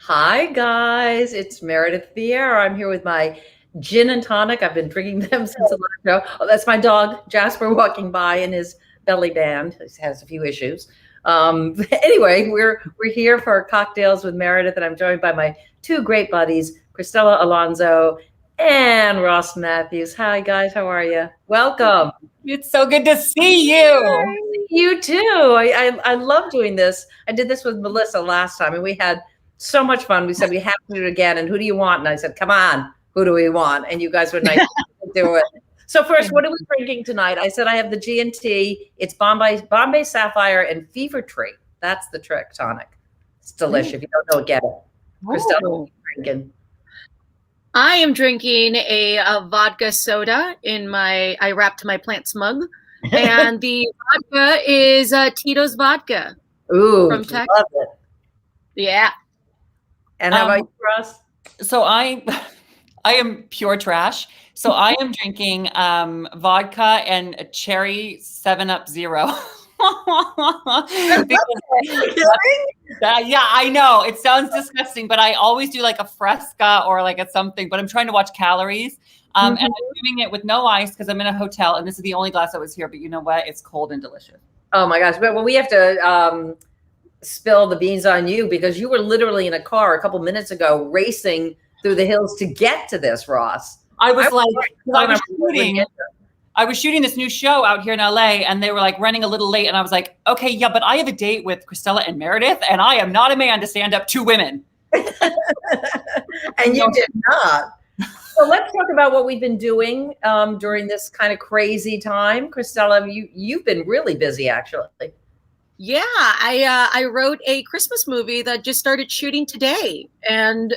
Hi, guys. It's Meredith Vieira. I'm here with my gin and tonic. I've been drinking them since the last show. Oh, that's my dog, Jasper, walking by in his belly band. He has a few issues. Anyway, we're here for cocktails with Meredith, and I'm joined by my two great buddies, Cristela Alonzo and Ross Mathews. Hi, guys. How are you? Welcome. It's so good to see you. You too. I love doing this. I did this with Melissa last time, and we had so much fun. We said we have to do it again. And who do you want? And I said, come on, who do we want? And you guys were nice to do it. So first, what are we drinking tonight? I said I have the G&T. It's Bombay Sapphire and Fever Tree. That's the trick tonic. It's delicious. If you don't know it, get it. Cristela, what are you drinking? I am drinking a vodka soda in I wrapped my plants mug. And the vodka is Tito's vodka. Ooh, from Texas. Love it. Yeah. And how about you, Ross? So I am pure trash. So I am drinking vodka and a cherry 7-Up Zero. Yeah, I know it sounds disgusting, but I always do like a Fresca or like a something. But I'm trying to watch calories. And I'm doing it with no ice because I'm in a hotel, and this is the only glass that was here. But you know what? It's cold and delicious. Oh my gosh! But we have to spill the beans on you because you were literally in a car a couple minutes ago racing through the hills to get to this, Ross. I was shooting this new show out here in LA, and they were like running a little late, and I was like, okay, yeah, but I have a date with Cristela and Meredith, and I am not a man to stand up to women. And you did not. So let's talk about what we've been doing during this kind of crazy time. Cristela, you've been really busy, actually. Yeah, I wrote a Christmas movie that just started shooting today, and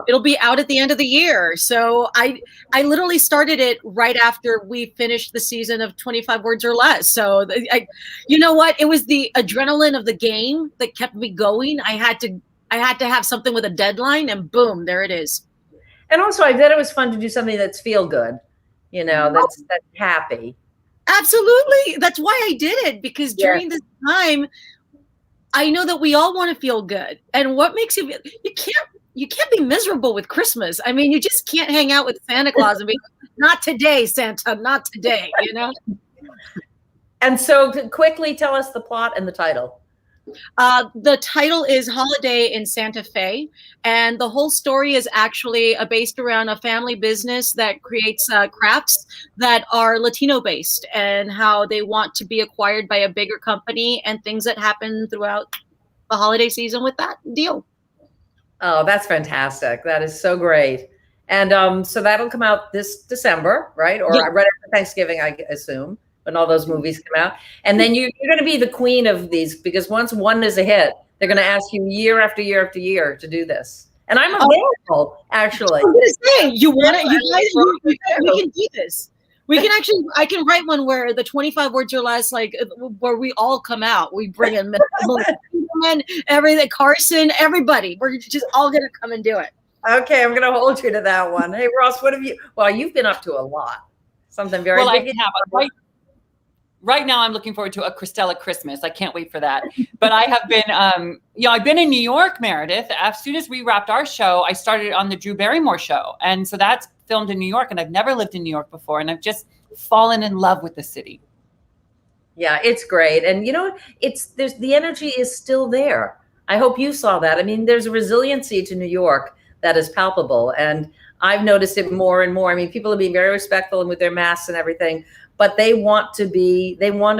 it'll be out at the end of the year. So I literally started it right after we finished the season of 25 Words or Less. So you know what? It was the adrenaline of the game that kept me going. I had to have something with a deadline, and boom, there it is. And also, I bet it was fun to do something that's feel good, that's happy. Absolutely. That's why I did it, because during this time, I know that we all want to feel good. And what makes you can't be miserable with Christmas. I mean, you just can't hang out with Santa Claus and be, not today, Santa, not today, And so quickly tell us the plot and the title. The title is Holiday in Santa Fe, and the whole story is actually based around a family business that creates crafts that are Latino based, and how they want to be acquired by a bigger company and things that happen throughout the holiday season with that deal. Oh, that's fantastic. That is so great. And so that'll come out this December, right? Or right after Thanksgiving, I assume, when all those movies come out. And then you're going to be the queen of these, because once one is a hit, they're going to ask you year after year after year to do this. And I'm available, actually. I'm going to say, you want it? You guys, we can do this. We can actually, I can write one where the 25 Words or Less, like where we all come out. We bring in everything, Carson, everybody. We're just all going to come and do it. Okay, I'm going to hold you to that one. Hey, Ross, what have you? Well, you've been up to a lot. Something very big. Right now, I'm looking forward to a Cristela Christmas. I can't wait for that. But I have been, I've been in New York, Meredith. As soon as we wrapped our show, I started on the Drew Barrymore show. And so that's filmed in New York. And I've never lived in New York before. And I've just fallen in love with the city. Yeah, it's great. And, the energy is still there. I hope you saw that. I mean, there's a resiliency to New York that is palpable. And I've noticed it more and more. I mean, people are being very respectful and with their masks and everything, but they want to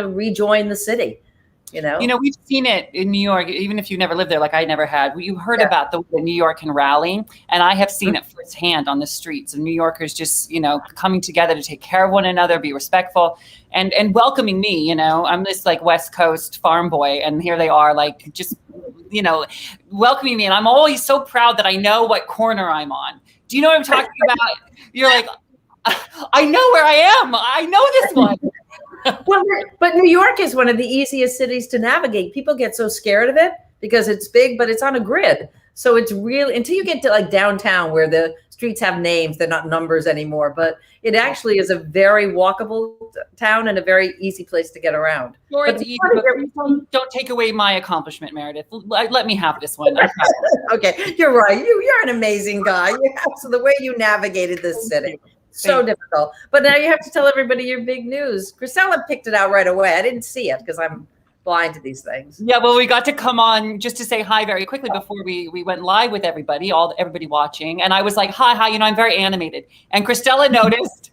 rejoin the city, we've seen it in New York, even if you never lived there, like I never had. You heard about the way New York can rally, and I have seen it firsthand on the streets of New Yorkers just, coming together to take care of one another, be respectful, and welcoming me. I'm this like West Coast farm boy, and here they are, like just, welcoming me, and I'm always so proud that I know what corner I'm on. Do you know what I'm talking about? You're like, I know where I am. I know this one. Well, but New York is one of the easiest cities to navigate. People get so scared of it because it's big, but it's on a grid. So it's really, until you get to like downtown where the streets have names, they're not numbers anymore, but it actually is a very walkable town and a very easy place to get around. Sure, it's easy, but don't take away my accomplishment, Meredith. Let me have this one. Okay, you're right. You're an amazing guy. So the way you navigated this city, so difficult. But now you have to tell everybody your big news. Cristela picked it out right away. I didn't see it because I'm blind to these things. Yeah, well, we got to come on just to say hi very quickly before we went live with everybody, everybody watching. And I was like, hi, I'm very animated. And Cristela noticed.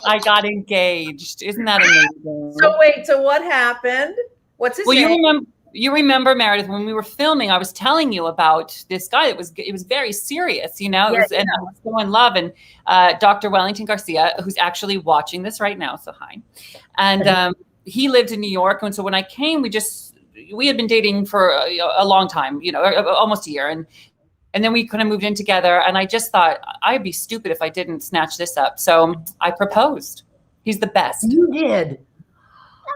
I got engaged. Isn't that amazing? So wait, so what happened? What's his name? You remember, Meredith, when we were filming, I was telling you about this guy. It was very serious, and I was so in love. And Dr. Wellington Garcia, who's actually watching this right now, so hi. And he lived in New York, and so when I came, we had been dating for a long time, almost a year, and then we kind of moved in together. And I just thought I'd be stupid if I didn't snatch this up. So I proposed. He's the best. You did.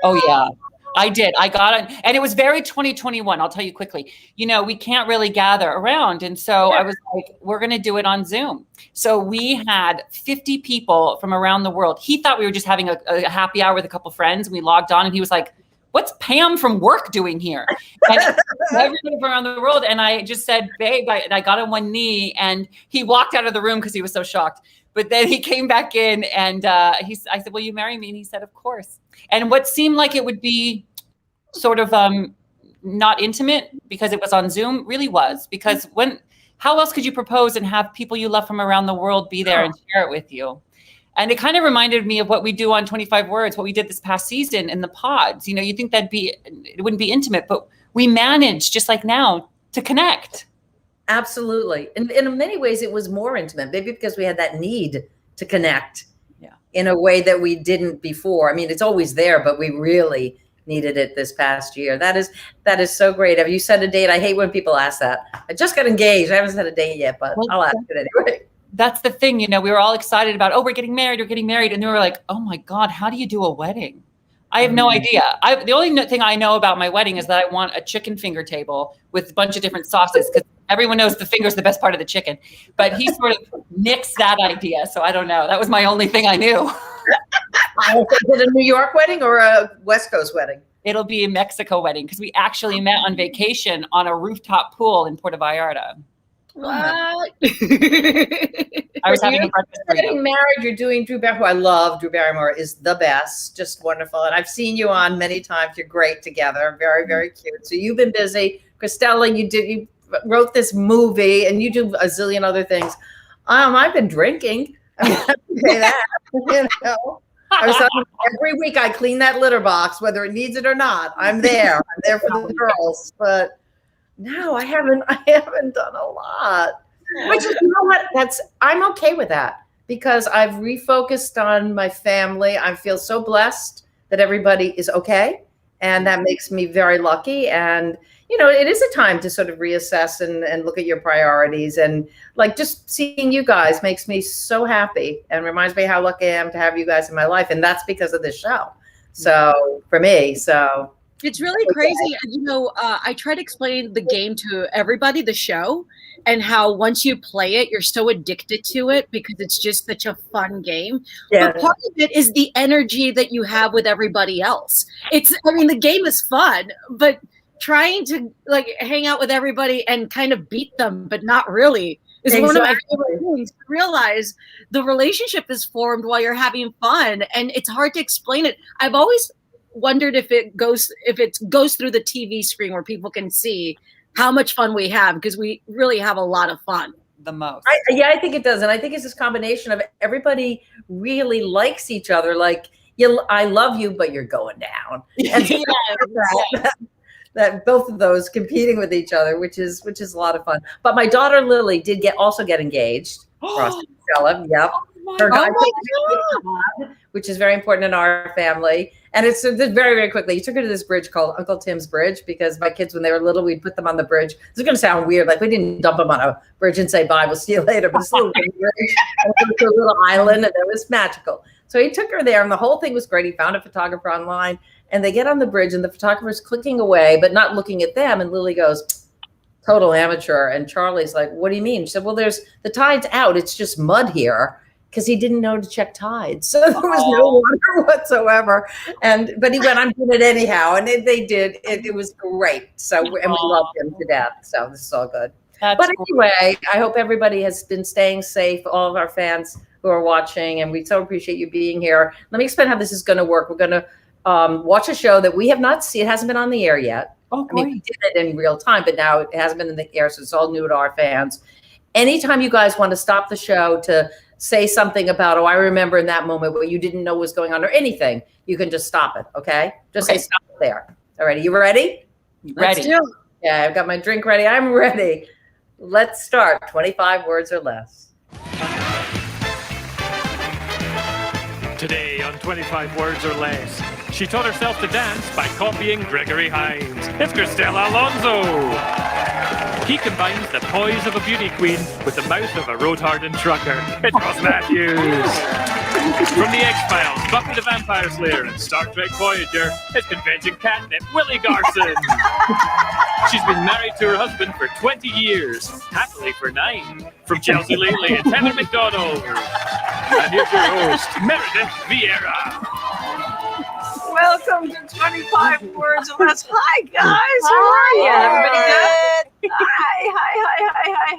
Oh yeah. I did. I got it. And it was very 2021. I'll tell you quickly. We can't really gather around. And so I was like, we're going to do it on Zoom. So we had 50 people from around the world. He thought we were just having a happy hour with a couple friends. And we logged on and he was like, what's Pam from work doing here? And everybody from around the world. And I just said, babe, I got on one knee, and he walked out of the room because he was so shocked. But then he came back in, and I said, will you marry me? And he said, of course. And what seemed like it would be sort of not intimate because it was on Zoom really was. Because how else could you propose and have people you love from around the world be there and share it with you? And it kind of reminded me of what we do on 25 Words, what we did this past season in the pods. You think it wouldn't be intimate, but we managed, just like now, to connect. Absolutely. And in many ways, it was more intimate, maybe because we had that need to connect in a way that we didn't before. I mean, it's always there, but we really needed it this past year. That is so great. Have you set a date? I hate when people ask that. I just got engaged. I haven't set a date yet, but I'll ask it anyway. That's the thing. We were all excited about, we're getting married. And then we were like, oh my God, how do you do a wedding? I have no idea. The only thing I know about my wedding is that I want a chicken finger table with a bunch of different sauces, because everyone knows the finger's the best part of the chicken. But he sort of nixed that idea. So I don't know. That was my only thing I knew. Is it a New York wedding or a West Coast wedding? It'll be a Mexico wedding, because we actually met on vacation on a rooftop pool in Puerto Vallarta. What? I was having a breakfast for getting married. You're doing Drew Barrymore, who I love. Drew Barrymore is the best, just wonderful. And I've seen you on many times. You're great together. Very, very cute. So you've been busy. Cristela, you wrote this movie, and you do a zillion other things. I've been drinking. I mean, I have to say that. I was every week I clean that litter box, whether it needs it or not. I'm there. I'm there for the girls. But no, I haven't done a lot. Which is, what? I'm okay with that, because I've refocused on my family. I feel so blessed that everybody is okay, and that makes me very lucky. And it is a time to sort of reassess and look at your priorities. And like, just seeing you guys makes me so happy and reminds me how lucky I am to have you guys in my life. And that's because of this show. So for me, it's really crazy. I try to explain the game to everybody, the show, and how once you play it, you're so addicted to it because it's just such a fun game. Yeah. But part of it is the energy that you have with everybody else. The game is fun, but trying to hang out with everybody and kind of beat them, but not really, is one of my favorite things. To realize the relationship is formed while you're having fun, and it's hard to explain it. I've always wondered if it goes through the TV screen where people can see how much fun we have, because we really have a lot of fun. The most. I think it does. And I think it's this combination of everybody really likes each other. Like, I love you, but you're going down. And that both of those competing with each other, which is a lot of fun. But my daughter Lily did also get engaged. Ross Mathews, yep. Her guy, which is very important in our family. And it's very, very quickly. He took her to this bridge called Uncle Tim's Bridge, because my kids, when they were little, we'd put them on the bridge. This is going to sound weird. Like, we didn't dump them on a bridge and say, bye, we'll see you later. But it's a little bridge, a little island, and it was magical. So he took her there, and the whole thing was great. He found a photographer online, and they get on the bridge, and the photographer's clicking away, but not looking at them. And Lily goes, total amateur. And Charlie's like, what do you mean? She said, well, the tide's out. It's just mud here. Because he didn't know to check tides. So there was no water whatsoever. But he went, I'm doing it anyhow. And they did. It was great. So, and we loved him to death. So this is all good. But anyway, I hope everybody has been staying safe, all of our fans who are watching, and we so appreciate you being here. Let me explain how this is going to work. We're going to watch a show that we have not seen. It hasn't been on the air yet. Oh, I mean, we did it in real time, but now it hasn't been in the air, so it's all new to our fans. Anytime you guys want to stop the show to say something about, I remember in that moment where you didn't know what was going on or anything, you can just stop it, okay? Just say stop it there. All right, you ready? Ready. Yeah, I've got my drink ready. I'm ready. Let's start. 25 words or less. Today on 25 Words or Less, she taught herself to dance by copying Gregory Hines. It's Cristela Alonzo. He combines the poise of a beauty queen with the mouth of a road-hardened trucker. It's Ross Mathews. From The X-Files, Buffy the Vampire Slayer, and Star Trek Voyager, it's convention catnip Willie Garson. She's been married to her husband for 20 years, happily for 9. From Chelsea Lately and Tanner McDonald. And here's your host, Meredith Vieira. Welcome to 25 Words or Less. Hi, guys. How are you? Everybody good?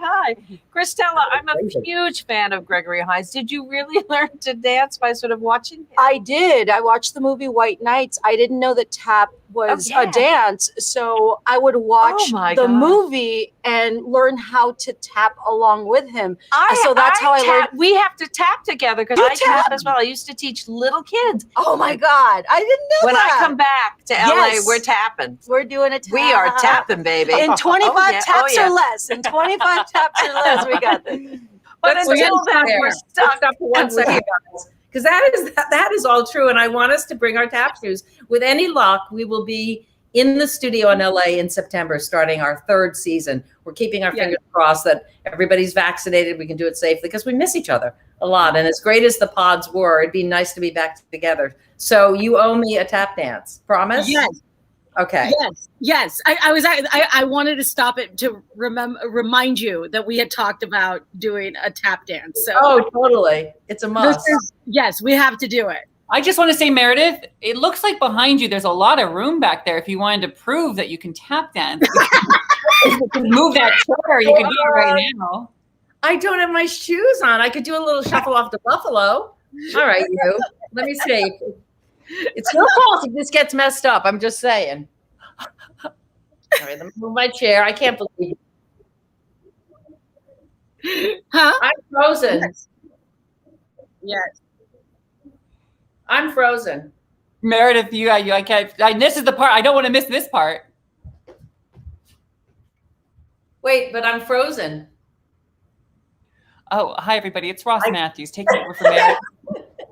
Hi. Cristela, I'm a huge fan of Gregory Hines. Did you really learn to dance by sort of watching him? I did. I watched the movie White Nights. I didn't know that tap was a dance, so I would watch the movie and learn how to tap along with him. So that's how I learned. We have to tap together because I tap as well. I used to teach little kids. Oh my God, I didn't know when that. I come back to LA, we're tapping. We're doing a tap. We are tapping, baby. In 25 taps or less. In 25 taps or less, we got this. But until then, we're stuck up for 1 second, guys. Because that is all true. And I want us to bring our tap shoes. With any luck, we will be in the studio in LA in September, starting our 3rd season. We're keeping our fingers crossed that everybody's vaccinated. We can do it safely because we miss each other a lot. And as great as the pods were, it'd be nice to be back together. So you owe me a tap dance. Promise? Yes. Okay. Yes. I wanted to stop it to remind you that we had talked about doing a tap dance. So totally. It's a must. Yes, we have to do it. I just want to say, Meredith, it looks like behind you there's a lot of room back there if you wanted to prove that you can tap dance. You can move that chair. You can do it right now. I don't have my shoes on. I could do a little shuffle off to Buffalo. All right, you. Let me see. It's your fault if this gets messed up. I'm just saying. All right, let me move my chair. I can't believe it. Huh? I'm frozen. Yes. I'm frozen. Meredith, I can't. This is the part. I don't want to miss this part. Wait, but I'm frozen. Oh, hi, everybody. It's Ross Mathews taking over for Meredith.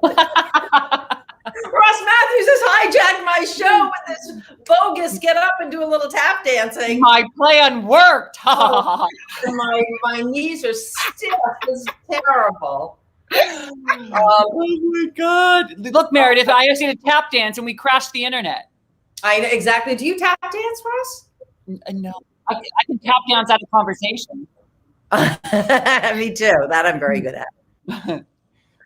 Ross Mathews has hijacked my show with this bogus get up and do a little tap dancing. My plan worked. My knees are stiff. This is terrible. Oh my God. Look, Meredith, I asked you to tap dance and we crashed the internet. I know exactly. Do you tap dance, Ross? No. I can tap dance out of conversation. Me too. That I'm very good at.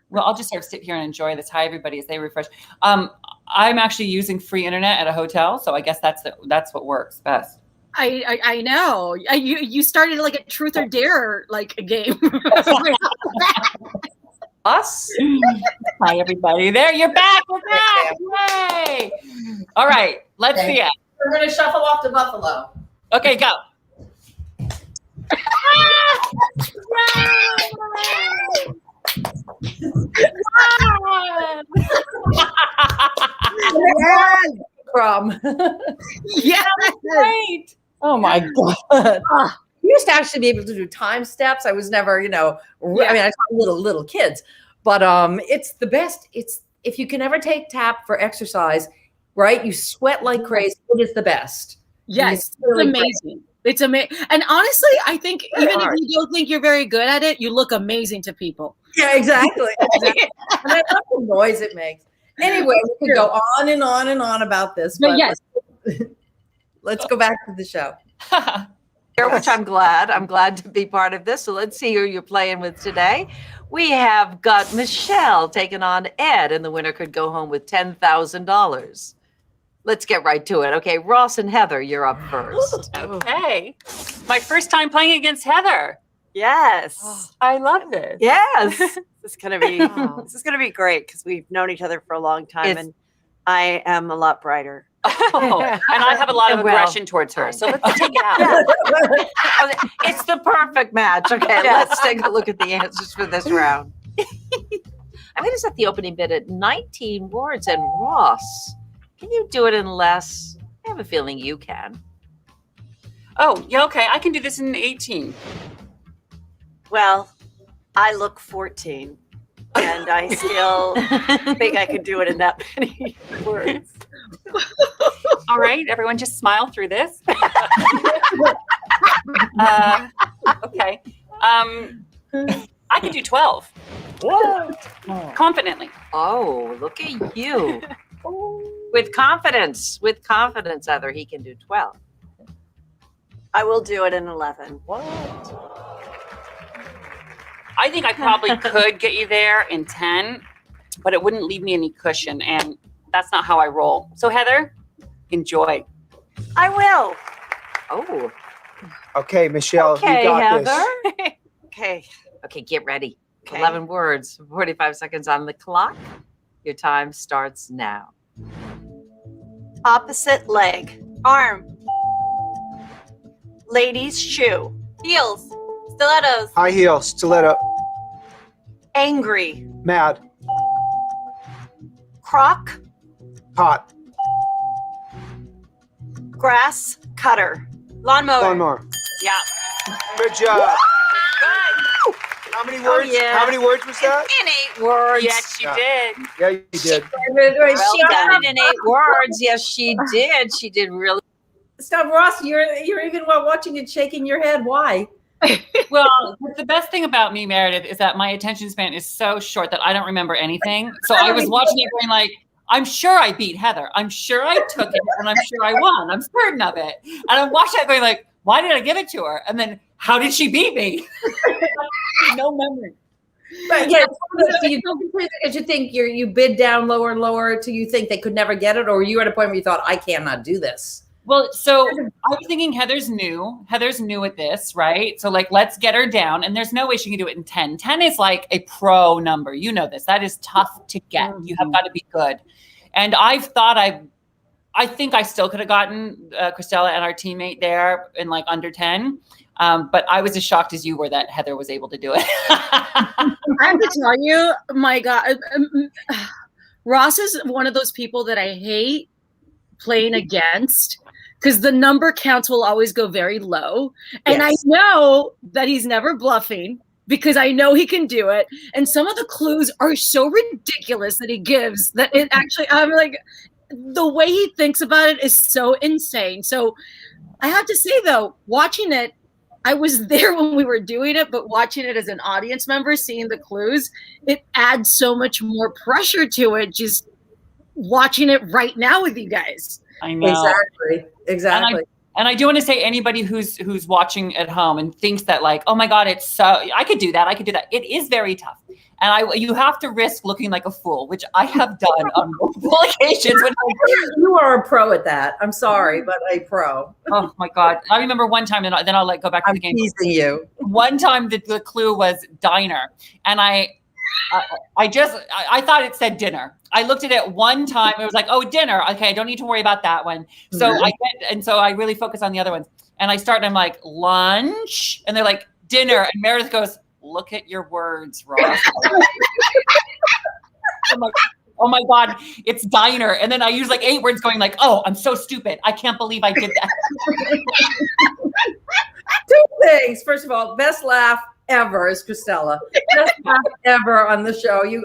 Well, I'll just sort of sit here and enjoy this. Hi, everybody, as they refresh. I'm actually using free internet at a hotel, so I guess that's what works best. I know. You started like a truth or dare like a game. Us? Hi, everybody. There, you're back. We're back. Yay! All right, let's see it. We're going to shuffle off to Buffalo. Okay, go. Yeah, great. Oh my God. We used to actually be able to do time steps. I was never, I mean, I taught little kids, but it's the best. It's if you can ever take tap for exercise, right? You sweat like crazy. It is the best. Yes, it's amazing. It's amazing. And honestly, I think even if you don't think you're very good at it, you look amazing to people. Yeah, exactly. And I love the noise it makes. Anyway, we could go on and on and on about this. But yes. let's go back to the show. which I'm glad. I'm glad to be part of this. So let's see who you're playing with today. We have got Michelle taking on Ed, and the winner could go home with $10,000. Let's get right to it. Okay, Ross and Heather, you're up first. Okay. My first time playing against Heather. Yes. I love this. Yes. This is gonna be great because we've known each other for a long time, and I am a lot brighter. Oh, and I have a lot of aggression towards her. So let's take it out. It's the perfect match. Okay, let's take a look at the answers for this round. I'm going to set the opening bid at 19 words. And Ross, can you do it in less? I have a feeling you can. Oh, yeah, okay. I can do this in 18. Well, I look 14, and I still think I could do it in that many words. All right, everyone just smile through this. Okay. I can do 12. What? Confidently. Oh, look at you. With confidence, Heather, he can do 12. I will do it in 11. I think I probably could get you there in 10, but it wouldn't leave me any cushion, and that's not how I roll. So, Heather, enjoy. I will. Oh. Okay, Michelle, Okay, you got Heather. this. Okay. Okay, get ready. Okay. 11 words, 45 seconds on the clock. Your time starts now. Opposite leg. Arm. Ladies' shoe. Heels. Stilettos. High heel, stiletto, Angry. mad, Crock. pot, Grass cutter. Lawnmower. lawnmower. Yeah. Good job. How many words? yeah. How many words was that? In 8 words. Yes, you Yeah. did. Yeah, you did. She got it in 8 words. Yes, she did. She did really. Stop, Ross. You're even while watching it shaking your head. Why? Well, the best thing about me, Meredith, is that my attention span is so short that I don't remember anything. So I was watching it going like, I'm sure I beat Heather. I'm sure I took it, and I'm sure I won. I'm certain of it. And I'm watching it going like, why did I give it to her? And then how did she beat me? No memory. But yeah, do you go because you think you bid down lower and lower till you think they could never get it, or were you at a point where you thought I cannot do this? Well, so I was thinking Heather's new at this, right? So like, let's get her down. And there's no way she can do it in 10. 10 is like a pro number. You know this. That is tough to get. You have got to be good. And I've thought I think I still could have gotten Cristela and our teammate there in like under 10. But I was as shocked as you were that Heather was able to do it. I have to tell you, my God, Ross is one of those people that I hate playing against because the number counts will always go very low. And I know that he's never bluffing because I know he can do it. And some of the clues are so ridiculous that he gives that it actually, I'm like, the way he thinks about it is so insane. So I have to say though, watching it, I was there when we were doing it, but watching it as an audience member, seeing the clues, it adds so much more pressure to it. Just watching it right now with you guys. I know. Exactly. And I do want to say anybody who's watching at home and thinks that like, oh my God, it's so, I could do that. It is very tough. And you have to risk looking like a fool, which I have done on multiple occasions. You are a pro at that. I'm sorry, but a pro. Oh my God. I remember one time, and then I'll go back to the game. I'm teasing you. One time the clue was diner. And I thought it said dinner. I looked at it one time. It was like, oh, dinner. Okay, I don't need to worry about that one. So I really focus on the other ones. And I start and I'm like, lunch. And they're like, dinner. And Meredith goes, look at your words, Ross. I'm like, oh my God, it's diner. And then I use like 8 words going like, oh, I'm so stupid. I can't believe I did that. 2 things. First of all, best laugh ever is Cristela. Best laugh ever on the show. You,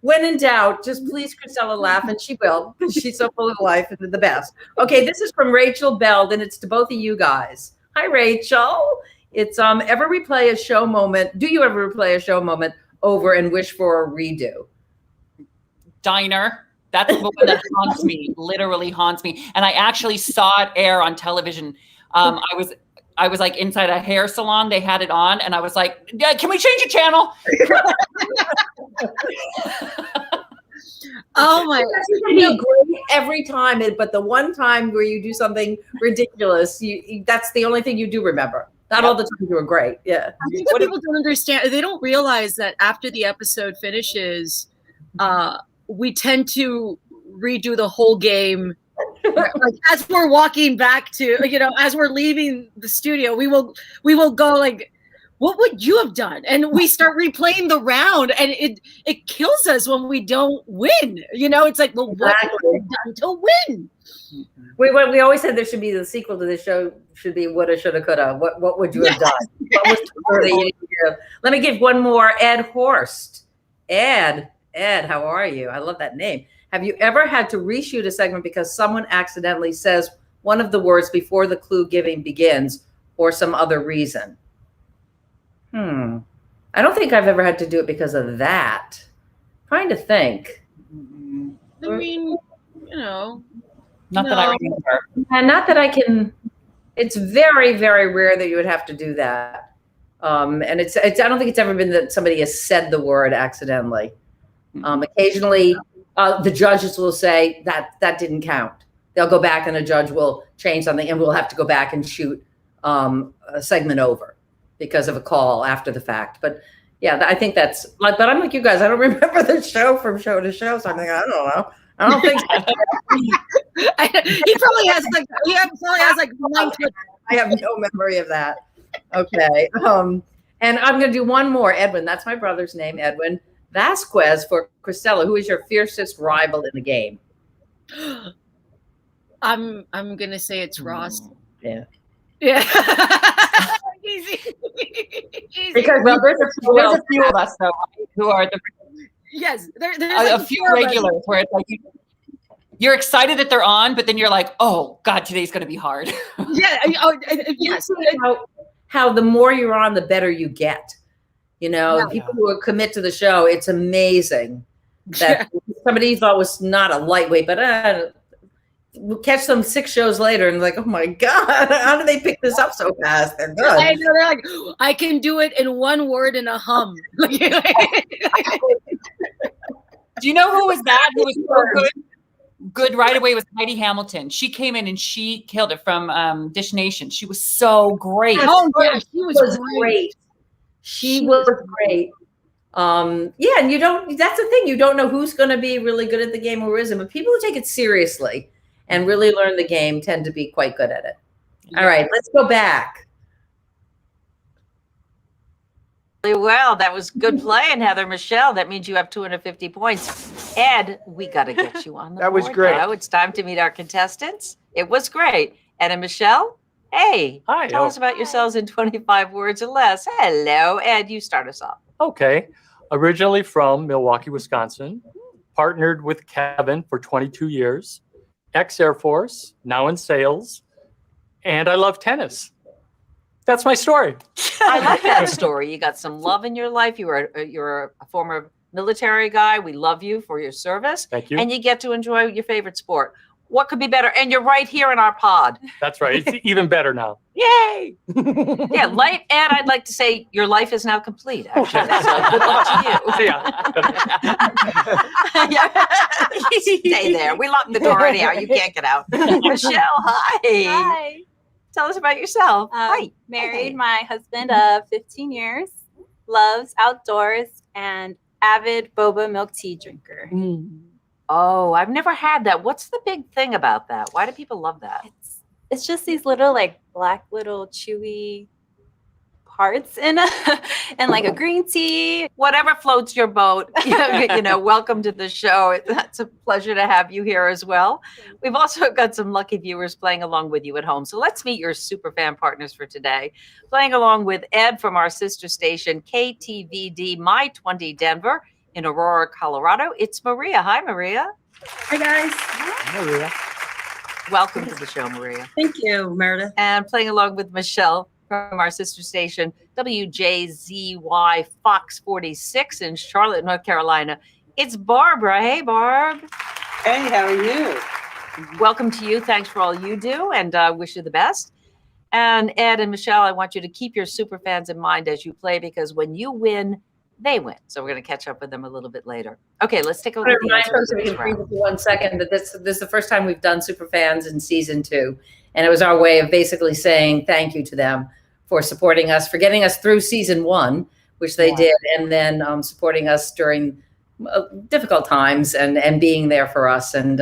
when in doubt, just please Cristela laugh, and she will. She's so full of life and the best. Okay, this is from Rachel Beld, and it's to both of you guys. Hi, Rachel. It's ever replay a show moment? Do you ever replay a show moment over and wish for a redo? Diner. That's the one that haunts me, literally haunts me. And I actually saw it air on television. I was I was like inside a hair salon. They had it on, and I was like, yeah, "Can we change the channel?" Oh my! You can be great every time, but the one time where you do something ridiculous, that's the only thing you do remember. Not all the time you were great. Yeah. I think what people don't understand, they don't realize that after the episode finishes, we tend to redo the whole game. Like as we're walking back to, as we're leaving the studio, we will go like, what would you have done? And we start replaying the round, and it kills us when we don't win. It's like, well, what have you done to win? We always said there should be the sequel to this show should be woulda, shoulda, coulda. What would you have done? What was the word that you didn't give? Let me give one more. Ed Horst. Ed, how are you? I love that name. Have you ever had to reshoot a segment because someone accidentally says one of the words before the clue giving begins, or some other reason? I don't think I've ever had to do it because of that. Trying to think. I mean, Not that I remember. And not that I can. It's very, very rare that you would have to do that. And it's I don't think it's ever been that somebody has said the word accidentally. Occasionally, the judges will say that didn't count. They'll go back and a judge will change something, and we'll have to go back and shoot a segment over because of a call after the fact. But yeah, I think that's like. But I'm like you guys. I don't remember the show from show to show, so I'm like, I don't know. I don't think he probably has like 9 clips. I have no memory of that. Okay. And I'm going to do one more. Edwin, that's my brother's name, Edwin Vasquez for Cristela. Who is your fiercest rival in the game? I'm going to say it's Ross. Yeah. Easy. Because there's a few of us though who are the yes. There's a few regulars where it's like you're excited that they're on, but then you're like, oh God, today's going to be hard. Yeah. Yes. How the more you're on, the better you get. People who commit to the show, it's amazing that somebody you thought was not a lightweight, but we'll catch them 6 shows later and like, oh my God, how do they pick this up so fast? They're good. I know, they're like, I can do it in one word in a hum. Do you know who was that? Who was so good right away was Heidi Hamilton. She came in and she killed it from Dish Nation. She was so great. Oh yeah, she was great. She was great. And that's the thing. You don't know who's going to be really good at the game or isn't, but people who take it seriously and really learn the game tend to be quite good at it. Yeah. All right, let's go back. Well, that was good playing, Heather. Michelle, that means you have 250 points. Ed, we got to get you on the That board was great. now. It's time to meet our contestants. It was great. Ed and Michelle, hey, Hi. tell us about yourselves in 25 words or less. Hello, Ed, you start us off. Okay. Originally from Milwaukee, Wisconsin. Partnered with Kevin for 22 years. Ex-Air Force, now in sales. And I love tennis. That's my story. I like that story. You got some love in your life. You're a former military guy. We love you for your service. Thank you. And you get to enjoy your favorite sport. What could be better? And you're right here in our pod. That's right. It's even better now. Yay! Yeah, Ed, I'd like to say your life is now complete. Actually, so good luck to you. Yeah. Stay there. We locked the door anyhow. You can't get out. Michelle, hi. Hi. Tell us about yourself. Hi. Married my husband of 15 years, loves outdoors, and avid boba milk tea drinker. Oh, I've never had that. What's the big thing about that? Why do people love that? It's just these little black little chewy parts in like a green tea. Whatever floats your boat. Welcome to the show. It's a pleasure to have you here as well. We've also got some lucky viewers playing along with you at home. So let's meet your super fan partners for today. Playing along with Ed from our sister station, KTVD My 20 Denver in Aurora, Colorado. It's Maria. Hi, Maria. Hi, guys. Hi, Maria. Welcome to the show, Maria. Thank you, Meredith. And playing along with Michelle from our sister station, WJZY Fox 46 in Charlotte, North Carolina. It's Barbara. Hey, Barb. Hey, how are you? Welcome to you. Thanks for all you do, and wish you the best. And Ed and Michelle, I want you to keep your super fans in mind as you play, because when you win, they win. So we're going to catch up with them a little bit later. Okay, let's take a look at the answers to this round. For 1 second that this is the first time we've done Superfans in season 2. And it was our way of basically saying thank you to them for supporting us, for getting us through season 1, which they did, and then supporting us during difficult times and being there for us. And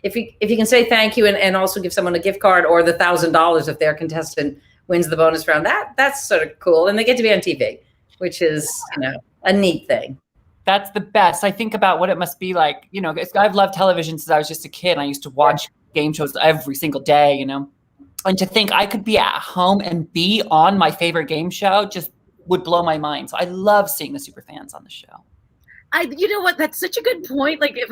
if you can say thank you and also give someone a gift card or the $1,000 if their contestant wins the bonus round, that's sort of cool. And they get to be on TV, which is, a neat thing. That's the best. I think about what it must be like, I've loved television since I was just a kid. And I used to watch game shows every single day, and to think I could be at home and be on my favorite game show just would blow my mind. So I love seeing the super fans on the show. You know what? That's such a good point. Like if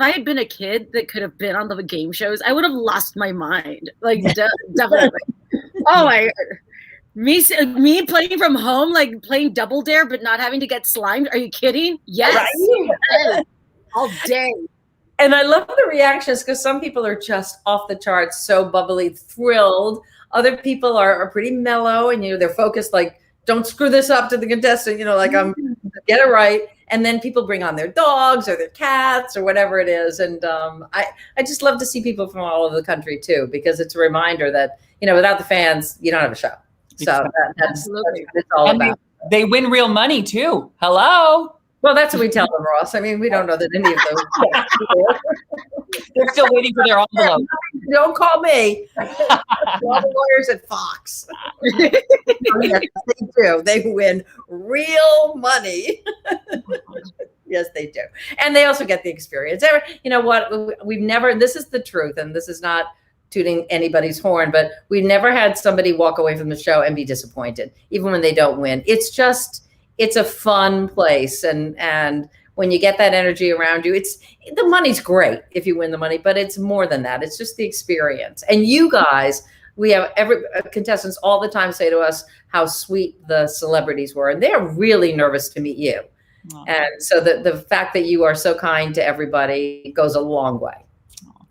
I had been a kid that could have been on the game shows, I would have lost my mind. Like definitely. Me playing from home, like playing Double Dare, but not having to get slimed. Are you kidding? Yes. Right. All day. And I love the reactions because some people are just off the charts, so bubbly, thrilled. Other people are pretty mellow and, they're focused like, don't screw this up to the contestant, get it right. And then people bring on their dogs or their cats or whatever it is. And I just love to see people from all over the country too, because it's a reminder that, without the fans, you don't have a show. So that's what it's all about. They win real money too. Hello. Well, that's what we tell them, Ross. I mean, we don't know that any of those. They're still waiting for their envelope. Don't call me. All the lawyers at Fox. Yes, they do. They win real money. Yes, they do. And they also get the experience. You know what? We've never, this is the truth, and this is not tooting anybody's horn, but we've never had somebody walk away from the show and be disappointed, even when they don't win. It's a fun place. And when you get that energy around you, the money's great if you win the money, but it's more than that. It's just the experience. And you guys, we have contestants all the time say to us how sweet the celebrities were. And they're really nervous to meet you. Aww. And so the fact that you are so kind to everybody goes a long way.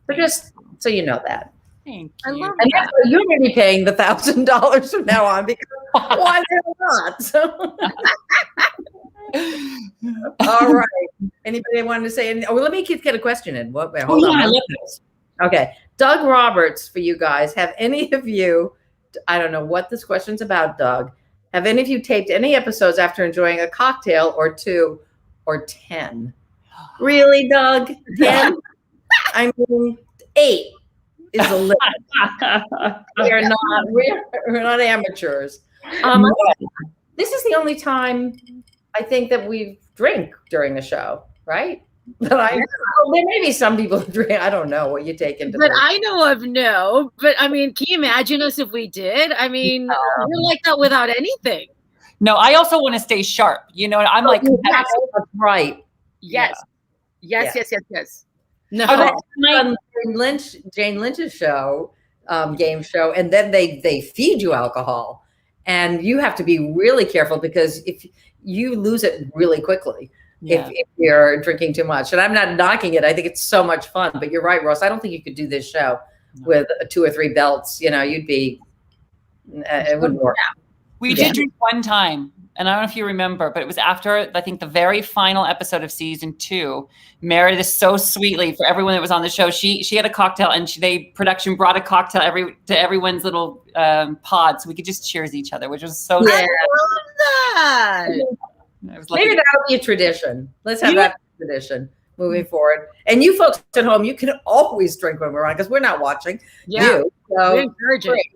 But just so you know that. Thank you. I love and that. You're going to be paying the $1,000 from now on, because why not? So. All right. Anybody want to say anything? Oh, well, let me get a question in. Hold on. I love this. Okay. Doug Roberts, for you guys, have any of you, I don't know what this question's about, Doug, have any of you taped any episodes after enjoying a cocktail or 2 or 10? Really, Doug? 10? I mean, 8 is a limit. We're not amateurs. This is the only time I think that we drink during the show, right? But there may be some people who drink. I don't know what you take into. But I know of no. But I mean, can you imagine us if we did? I mean, we're like that without anything. No, I also want to stay sharp. I'm like, that's right. Yes. Yes. No, Jane Lynch's show, game show, and then they feed you alcohol, and you have to be really careful because if you lose it really quickly if you're drinking too much. And I'm not knocking it. I think it's so much fun. But you're right, Ross. I don't think you could do this show with 2 or 3 belts. You'd be. It wouldn't work. We did drink one time. And I don't know if you remember, but it was after, I think, the very final episode of season 2. Meredith so sweetly, for everyone that was on the show, she had a cocktail, and production brought a cocktail to everyone's little pod, so we could just cheers each other, which was so I love that. Maybe that'll be a tradition. Let's have that tradition moving forward. And you folks at home, you can always drink when we're on, because we're not watching you. So we encourage it.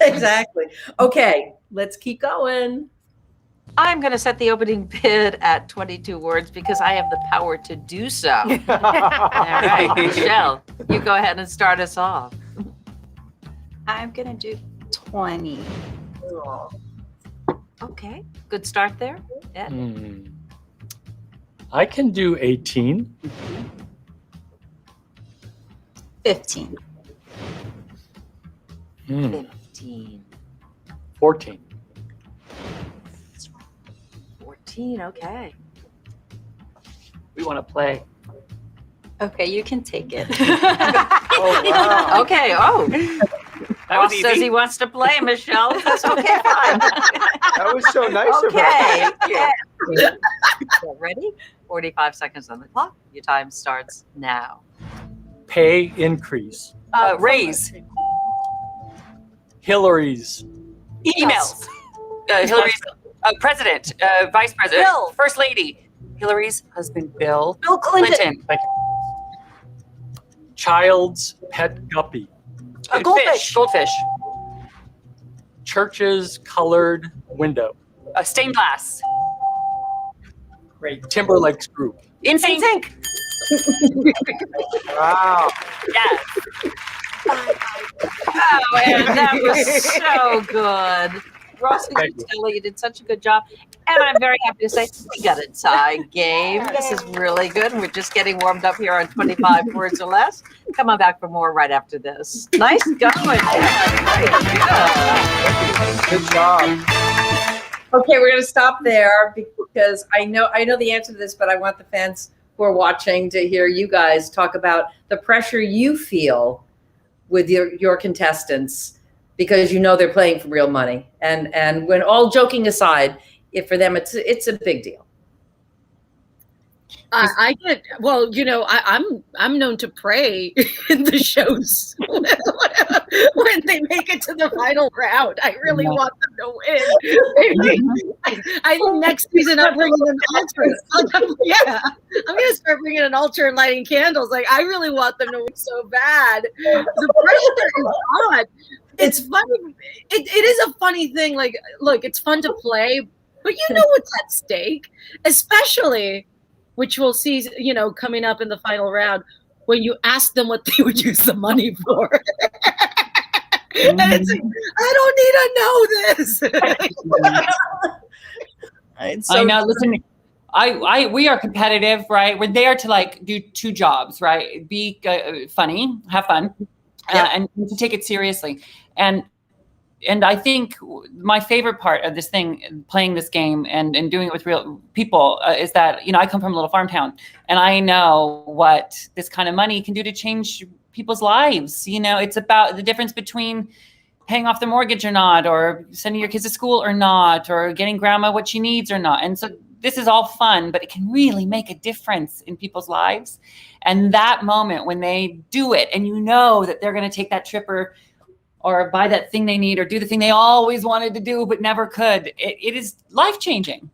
Exactly. Okay, let's keep going. I'm going to set the opening bid at 22 words because I have the power to do so. All right, Michelle, you go ahead and start us off. I'm going to do 20. Okay, good start there. Ed? I can do 18. 15. 15. 14. 14, okay. We want to play. Okay, you can take it. Oh, wow. Okay, Ross says he wants to play, Michelle. That's okay, fine. That was so nice of her. Okay. Yeah. Ready? 45 seconds on the clock. Your time starts now. Pay increase. Raise. Hillary's. Emails. Hillary's president, vice president, Bill. first lady. Hillary's husband, Bill Clinton. Thank you. Child's pet guppy. A goldfish. Goldfish. Church's colored window. Stained glass. Great. Timberlake's group. Insane. Sync. Wow. Yeah. Oh, and that was so good. Ross and Thank you. Cristela, you did such a good job. And I'm very happy to say we got a tie game. This is really good. We're just getting warmed up here on 25 words or less. Come on back for more right after this. Nice going. Good job. Okay, we're going to stop there because I know the answer to this, but I want the fans who are watching to hear you guys talk about the pressure you feel with your contestants, because you know they're playing for real money. And when all joking aside, for them it's a big deal. I get I'm known to pray in the shows when they make it to the final round. I really want them to win. I next season I'm bringing an altar. Yeah, I'm gonna start bringing an altar and lighting candles. Like I really want them to win so bad. The pressure is on. It's funny. It is a funny thing. Like, look, it's fun to play, but you know what's at stake, especially. Which we'll see, coming up in the final round, when you ask them what they would use the money for. And it's like, I don't need to know this. I know. Listen, we are competitive, right? We're there to do two jobs, right? Be funny, have fun, and to take it seriously. And I think my favorite part of this thing, playing this game and doing it with real people, is that, I come from a little farm town and I know what this kind of money can do to change people's lives. It's about the difference between paying off the mortgage or not, or sending your kids to school or not, or getting grandma what she needs or not. And so this is all fun, but it can really make a difference in people's lives. And that moment when they do it and that they're going to take that trip or buy that thing they need or do the thing they always wanted to do but never could. It is life-changing.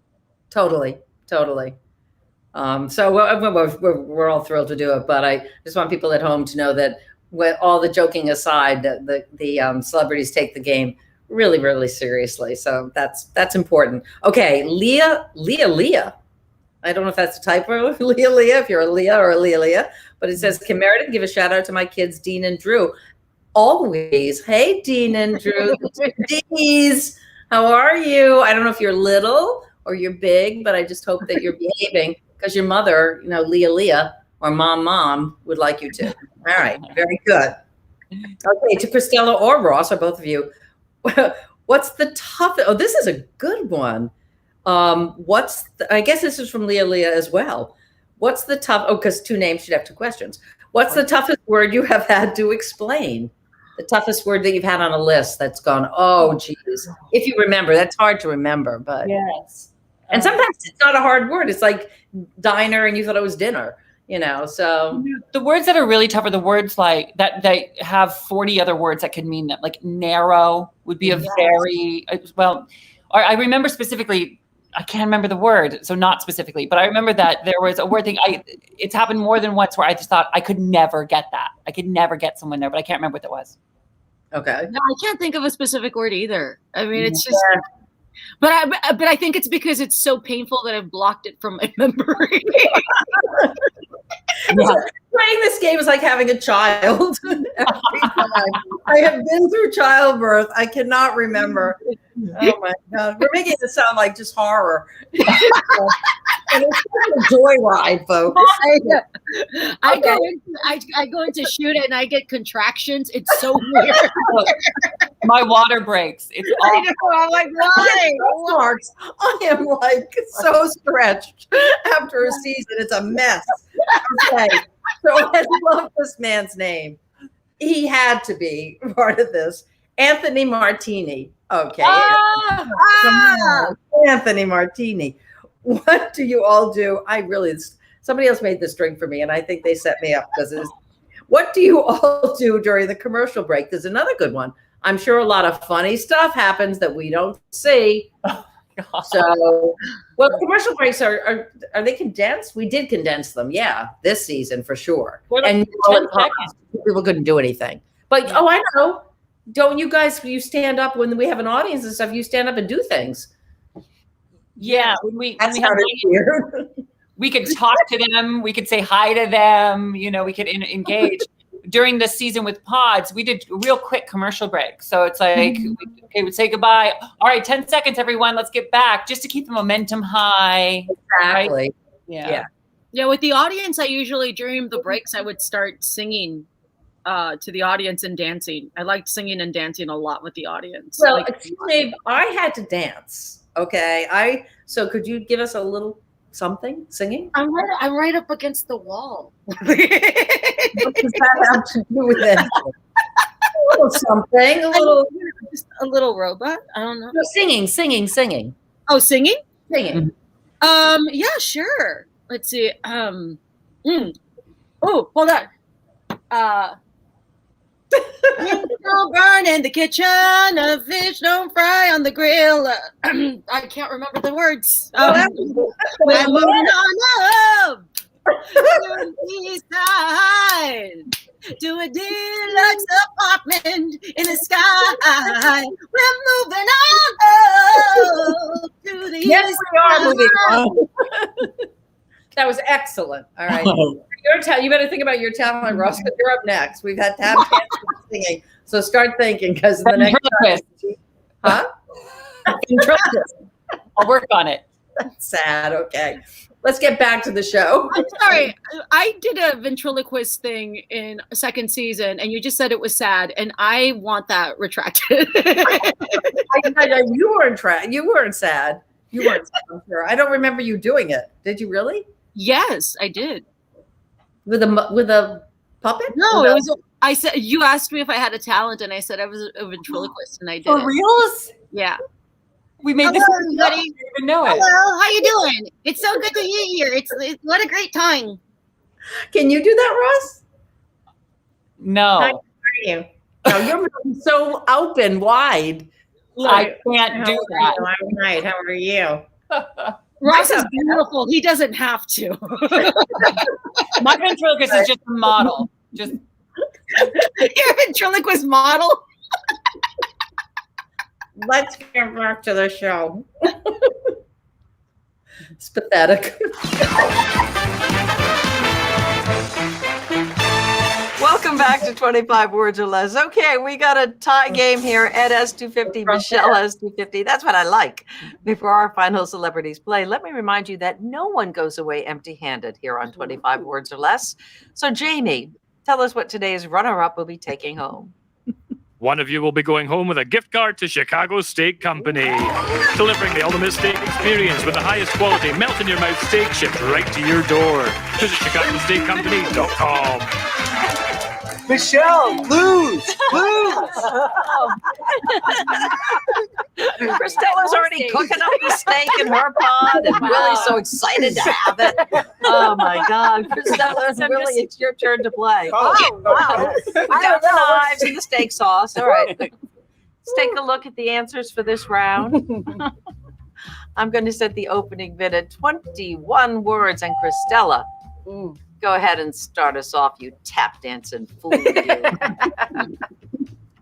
Totally. So we're all thrilled to do it, but I just want people at home to know that when all the joking aside, the celebrities take the game really, really seriously. So that's important. Okay, Leah. I don't know if that's a typo, Leah, if you're a Leah or a Leah, but it says, can Meredith give a shout out to my kids, Dean and Drew? Always. Hey, Dean and Drew. Dees, how are you? I don't know if you're little or you're big, but I just hope that you're behaving because your mother, Leah, or mom would like you to. All right. Very good. Okay. To Cristela or Ross, or both of you, what's the toughest? Oh, this is a good one. I guess this is from Leah as well. What's the because two names, she'd have two questions. What's the toughest word you have had to explain? The toughest word that you've had on a list that's gone, oh, geez. If you remember, that's hard to remember, but. Yes. And sometimes it's not a hard word. It's like diner and you thought it was dinner, so. The words that are really tough are the words like that they have 40 other words that could mean that. Like narrow would be a very, or I remember specifically, I can't remember the word, so not specifically, but I remember that there was a word thing. It's happened more than once where I just thought I could never get that. I could never get someone there, but I can't remember what that was. Okay. No, I can't think of a specific word either. I mean, it's just, but I think it's because it's so painful that I've blocked it from my memory. Playing this game is like having a child. Every time. I have been through childbirth. I cannot remember. Oh my God. We're making it sound like just horror. And it's a joyride, folks. I go into shoot it and I get contractions. It's so weird. My water breaks. It's awful. I'm like, why? Marks. I am like so stretched after a season. It's a mess. Okay. So I love this man's name. He had to be part of this. Anthony Martini. Okay. Ah! Come on, Anthony Martini. What do you all do? Somebody else made this drink for me, and I think they set me up because what do you all do during the commercial break? There's another good one. I'm sure a lot of funny stuff happens that we don't see. So, well, commercial breaks are they condensed? We did condense them, yeah, this season for sure. And people couldn't do anything. But oh, I know. Don't you guys? You stand up when we have an audience and stuff. You stand up and do things. Yeah, when we have weird. We could talk to them. We could say hi to them. You know, we could engage. During the season with Pods, we did a real quick commercial break. So it's like, we'd say goodbye. All right, 10 seconds, everyone. Let's get back just to keep the momentum high. Exactly. Right? Yeah. Yeah, with the audience, I usually, during the breaks, I would start singing to the audience and dancing. I liked singing and dancing a lot with the audience. Well, excuse me, I had to dance. Okay. So could you give us a little something singing? I'm right up against the wall. What does that have to do with it? A little something, just a little robot. I don't know. No, singing. Oh, singing? Singing. Yeah, sure. Let's see. Oh, hold on. Don't burn in the kitchen, a fish don't fry on the grill. I can't remember the words. We're moving on up to the east side to a deluxe apartment in the sky. We're moving on up to the east we are side. moving on. That was excellent. All right. You better think about your talent, Ross, because you're up next. We've had to have singing. So start thinking because the next time. I'll work on it. That's sad. Okay. Let's get back to the show. I'm sorry. I did a ventriloquist thing in a second season, and you just said it was sad, and I want that retracted. You weren't sad. You weren't sad, I'm sure. I don't remember you doing it. Did you really? Yes, I did. With a puppet? No, it was. I said you asked me if I had a talent, and I said I was a ventriloquist, and I did. For reals? Yeah. We made this. Everybody. I didn't even know it. Hello, how you doing? It's so good to hear you. It's what a great time. Can you do that, Ross? No. How are you? No, you're so open, wide. I can't do that. I'm right. How are you? Ross is beautiful. He doesn't have to. My ventriloquist is just a model. Just your ventriloquist model. Let's get back to the show. It's pathetic. Welcome back to 25 Words or Less. Okay, we got a tie game here. Ed has 250, Michelle has 250. That's what I like. Before our final celebrities play, let me remind you that no one goes away empty-handed here on 25 Words or Less. So, Jamie, tell us what today's runner-up will be taking home. One of you will be going home with a gift card to Chicago Steak Company, delivering the ultimate steak experience with the highest quality melt-in-your-mouth steak shipped right to your door. Visit ChicagoSteakCompany.com. Michelle, lose. Cristella's already cooking up the steak in her pot and really so excited to have it. Oh my God, Cristela, really, it's your turn to play. Oh, wow. We got the knives and the steak sauce. All right. Let's take a look at the answers for this round. I'm going to set the opening bid at 21 words. And Cristela, go ahead and start us off, you tap dancing fool.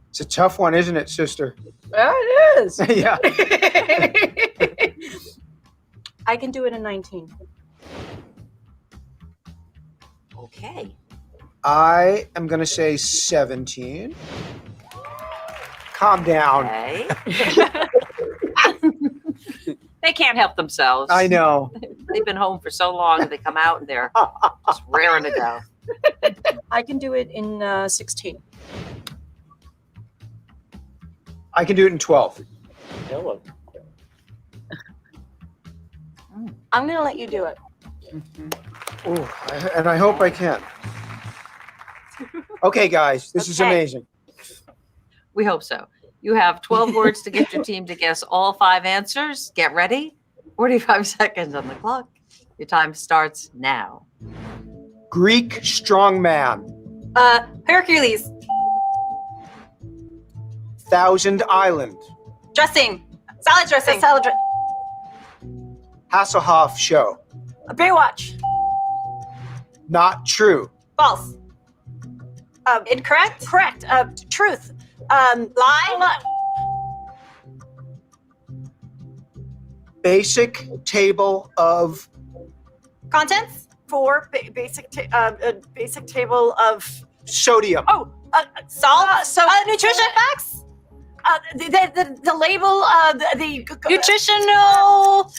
It's a tough one, isn't it, sister? It is. Yeah. I can do it in 19. Okay. I am going to say 17. Calm down. Okay. They can't help themselves. I know. They've been home for so long, they come out and they're just raring to go. I can do it in 16. I can do it in 12. Hello. I'm going to let you do it. Ooh, and I hope I can. Okay, guys, this is amazing. We hope so. You have 12 words to get your team to guess all 5 answers. Get ready. 45 seconds on the clock. Your time starts now. Greek strongman. Hercules. Thousand Island. Dressing. Salad dressing. Salad Hasselhoff show. Baywatch. Not true. False. Incorrect. Correct. Truth. Lie. Basic table of Contents. For basic table of sodium. Salt. Nutrition facts. The label the Nutritional.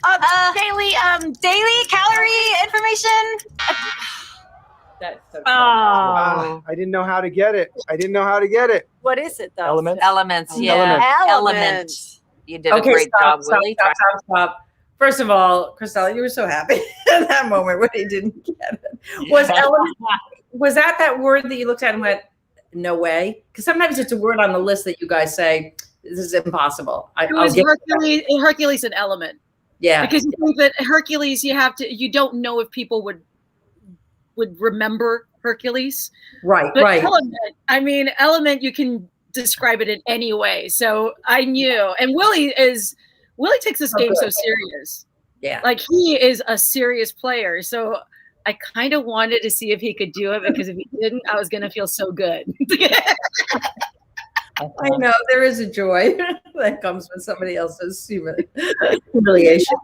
daily Calorie information. That's so Oh. I didn't know how to get it. What is it though? Elements. Elements. Yeah. Element. You did a great job, Willie. Stop. First of all, Cristela, you were so happy in that moment when he didn't get it. Was that word that you looked at and went, no way? Because sometimes it's a word on the list that you guys say, this is impossible. It was Hercules an element. Yeah. Because you think that Hercules, you don't know if people would remember Hercules. Right, but right. Element, you can describe it in any way. So I knew. And Willie takes this game so serious. Yeah. Like he is a serious player. So I kind of wanted to see if he could do it, because if he didn't, I was going to feel so good. I know there is a joy that comes when somebody else does humiliation.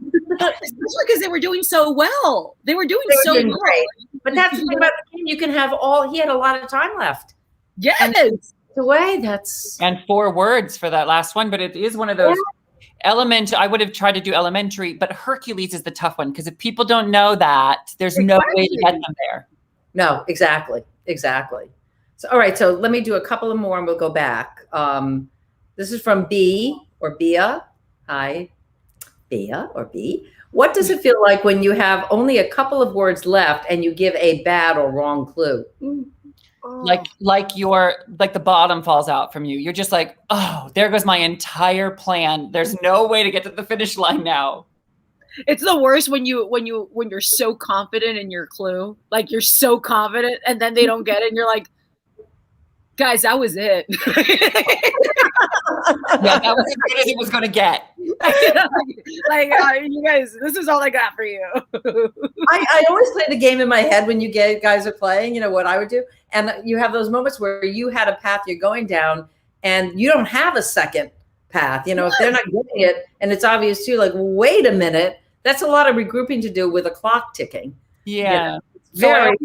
Especially because they were doing so well. They were doing well. Great. But that's the thing about the game. You can have he had a lot of time left. Yes. And the way and 4 words for that last one, but it is one of those element. I would have tried to do elementary, but Hercules is the tough one, because if people don't know that, there's no way to get them there. No, exactly. So, all right. So let me do a couple of more and we'll go back. This is from B or Bia. Hi, Bia or B. What does it feel like when you have only a couple of words left and you give a bad or wrong clue? Like the bottom falls out from you. You're just like, oh, there goes my entire plan. There's no way to get to the finish line now. It's the worst when you're so confident in your clue, like you're so confident, and then they don't get it, and you're like, guys, that was it. Yeah, that was as good as it was going to get. You guys, this is all I got for you. I always play the game in my head when you guys are playing, what I would do. And you have those moments where you had a path you're going down and you don't have a second path. If they're not getting it, and it's obvious too, like, wait a minute, that's a lot of regrouping to do with a clock ticking. Yeah. Very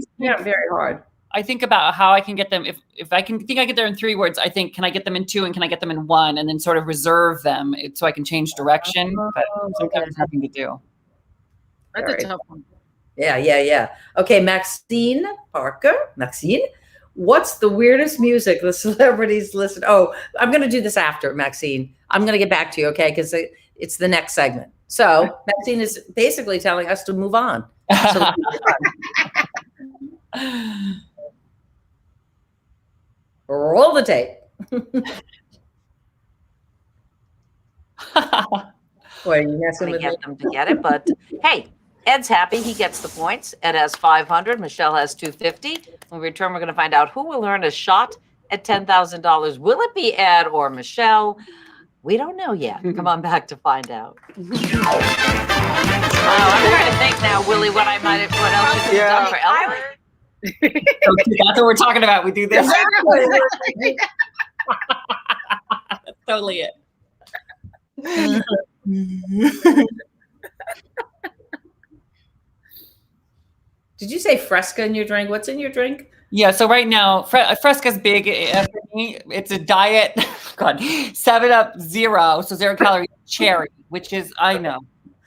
hard. I think about how I can get them. If I can think I get there in 3 words, I think, can I get them in 2 and can I get them in 1, and then sort of reserve them so I can change direction. But sometimes it's nothing to do. That's a tough one. Yeah. Okay, Maxine Parker. Maxine, what's the weirdest music the celebrities listen? Oh, I'm going to do this after, Maxine. I'm going to get back to you, okay? Because it's the next segment. So Maxine is basically telling us to move on. So roll the tape. Boy, you messing with get them to get it, but hey, Ed's happy. He gets the points. Ed has 500. Michelle has 250. When we return, we're going to find out who will earn a shot at $10,000. Will it be Ed or Michelle? We don't know yet. Come on back to find out. I'm trying to think now, Willie, what else you could have done for Ellen. That's what we're talking about. We do this. That's totally it. Did you say Fresca in your drink? What's in your drink? Yeah, so right now, Fresca's big. For me, it's a diet. God, 7-Up Zero, so 0 calorie cherry, which is I know.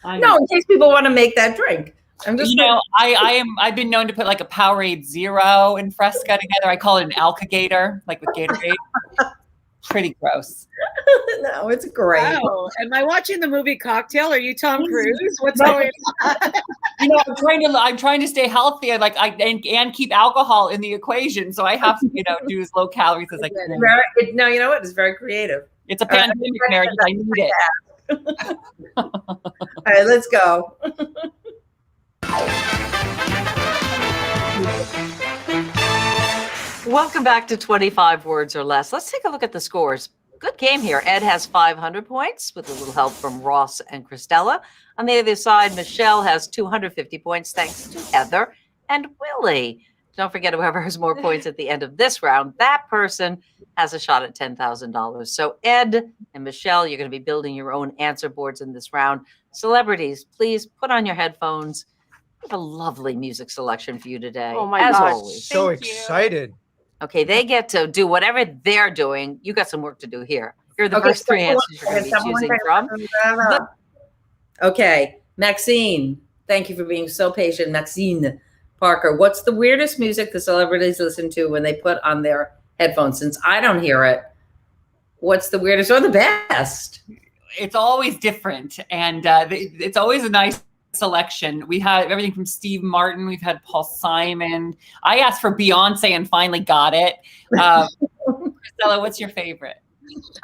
No, in case people want to make that drink. I'm just I've been known to put like a Powerade Zero and Fresca together. I call it an Alka-Gator, like with Gatorade. Pretty gross. No, it's great. Wow. Am I watching the movie Cocktail? Are you Tom Cruise? What's going on? I'm trying to stay healthy. And keep alcohol in the equation, so I have to do as low calories as I can. No, you know what? It's very creative. It's a pandemic, Meredith. I need it. All right, let's go. Welcome back to 25 Words or Less. Let's take a look at the scores. Good game here. Ed has 500 points with a little help from Ross and Cristela. On the other side, Michelle has 250 points thanks to Heather and Willie. Don't forget, whoever has more points at the end of this round, that person has a shot at $10,000. So Ed and Michelle, you're going to be building your own answer boards in this round. Celebrities, please put on your headphones. We have a lovely music selection for you today. Oh my as gosh. always. So excited. Okay, they get to do whatever they're doing. You got some work to do here. Here are the first three answers you're going to be choosing from. Okay, Maxine, thank you for being so patient. Maxine Parker, what's the weirdest music the celebrities listen to when they put on their headphones? Since I don't hear it, what's the weirdest or the best? It's always different, and it's always a nice selection. We have everything from Steve Martin. We've had Paul Simon. I asked for Beyonce and finally got it. Cristela, what's your favorite?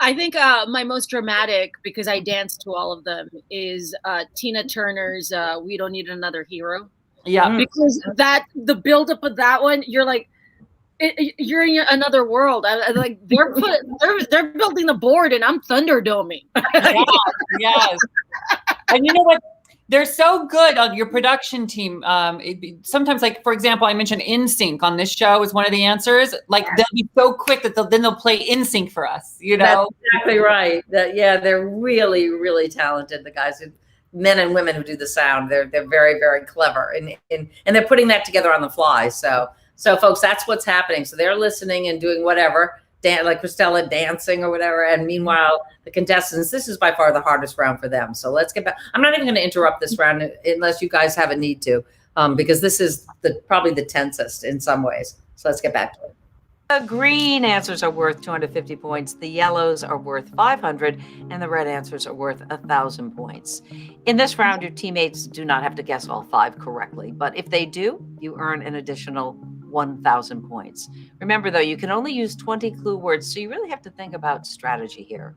I think my most dramatic, because I danced to all of them, is Tina Turner's "We Don't Need Another Hero." Yeah, because the buildup of that one, you're like, you're in another world. Like they're building the board, and I'm thunderdoming. Yes. And you know what? They're so good on your production team. Sometimes, like, for example, I mentioned NSYNC on this show is one of the answers. Like, they'll be so quick that they'll play NSYNC for us, you know? That's exactly right. They're really, really talented, the guys, men and women who do the sound. They're very, very clever. And they're putting that together on the fly. So folks, that's what's happening. So they're listening and doing whatever, like Cristela dancing or whatever. And meanwhile, the contestants, this is by far the hardest round for them. So let's get back. I'm not even going to interrupt this round unless you guys have a need to, because this is probably the tensest in some ways. So let's get back to it. The green answers are worth 250 points. The yellows are worth 500, and the red answers are worth 1,000 points. In this round, your teammates do not have to guess all 5 correctly, but if they do, you earn an additional 1,000 points. Remember, though, you can only use 20 clue words, so you really have to think about strategy here.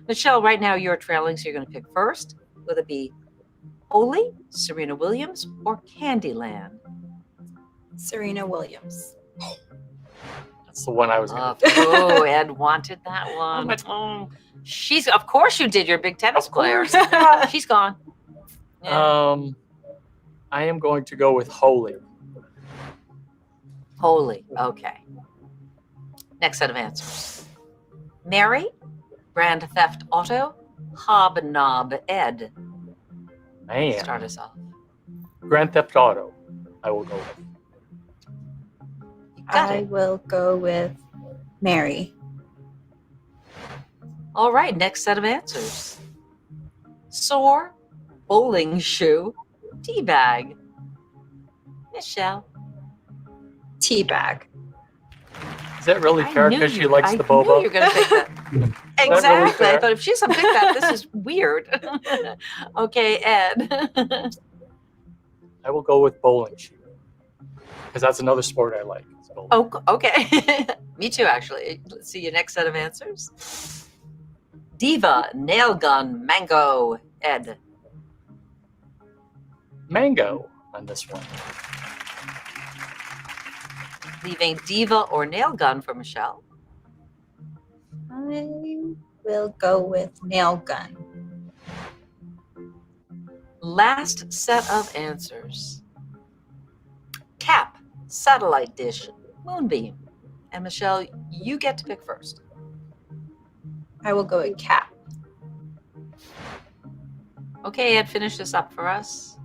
Michelle, right now you're trailing, so you're going to pick first. Will it be Holy, Serena Williams, or Candyland? Serena Williams. That's the one I was going to Oh, Ed wanted that one. Of course you did. You're a big tennis player. She's gone. Yeah. I am going to go with Holy. Holy. Okay. Next set of answers. Mary, Grand Theft Auto, Hobnob, Ed. Man. Start us off. Grand Theft Auto, I will go with. I will go with Mary. All right, next set of answers. Sore, bowling shoe, teabag. Michelle. Teabag. Is that really fair because she likes the boba? I knew you were going to pick that. Exactly. Really I thought if she's going to pick that, this is weird. Okay, Ed. I will go with bowling shoe because that's another sport I like. Oh, okay. Me too, actually. Let's see your next set of answers. Diva, nail gun, mango, Ed. Mango on this one. Leaving diva or nail gun for Michelle. I will go with nail gun. Last set of answers. Cap, satellite dish, moonbeam. And Michelle, you get to pick first. I will go with cap. Okay, Ed, finish this up for us.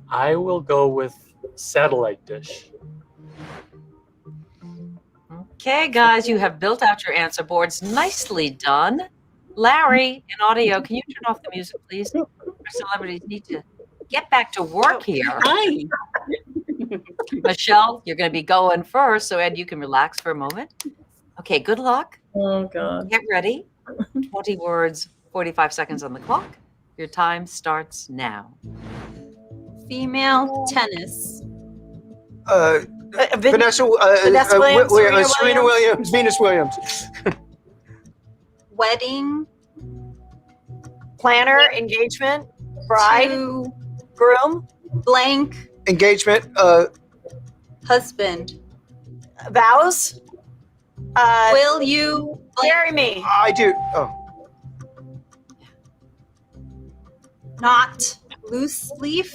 I will go with satellite dish. Okay, guys, you have built out your answer boards. Nicely done. Larry, in audio, can you turn off the music, please? Our celebrities need to get back to work here. Hi. Michelle, you're going to be going first, so Ed, you can relax for a moment. Okay, good luck. Oh, God. Get ready. 20 words, 45 seconds on the clock. Your time starts now. Female tennis. Vanessa Vanessa Williams, Serena Williams, Venus Williams. wedding, Planner, engagement, bride, to groom, blank, Engagement. husband. vows. Will you Marry me. I do. Oh, not loose leaf,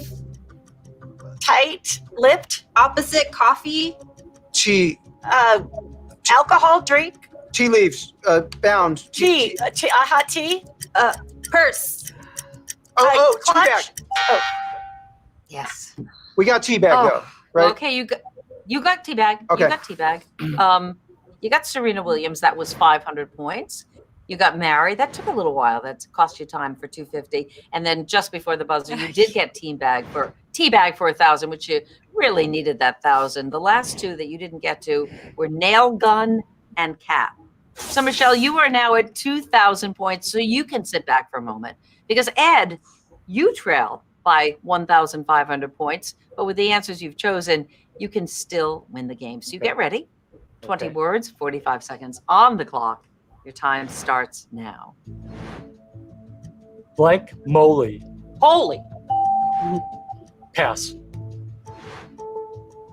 Tight lipped. opposite coffee, tea. Alcohol drink. Tea leaves. Bound. Tea. Hot tea. purse, Oh, tea bag. clutch. Yes. We got tea bag Oh, though, right? Okay, you got teabag. Okay. You got teabag. You got Serena Williams. That was 500 points. You got married. That took a little while. That cost you time for 250. And then just before the buzzer, you did get teabag for 1,000, which you really needed that 1,000. The last two that you didn't get to were nail gun and cap. So Michelle, you are now at 2,000 points. So you can sit back for a moment because Ed, you trail by 1,500 points. But with the answers you've chosen, you can still win the game. So you get ready. 20 Okay. words, 45 seconds on the clock. Your time starts now. Blank moly. Holy. Pass.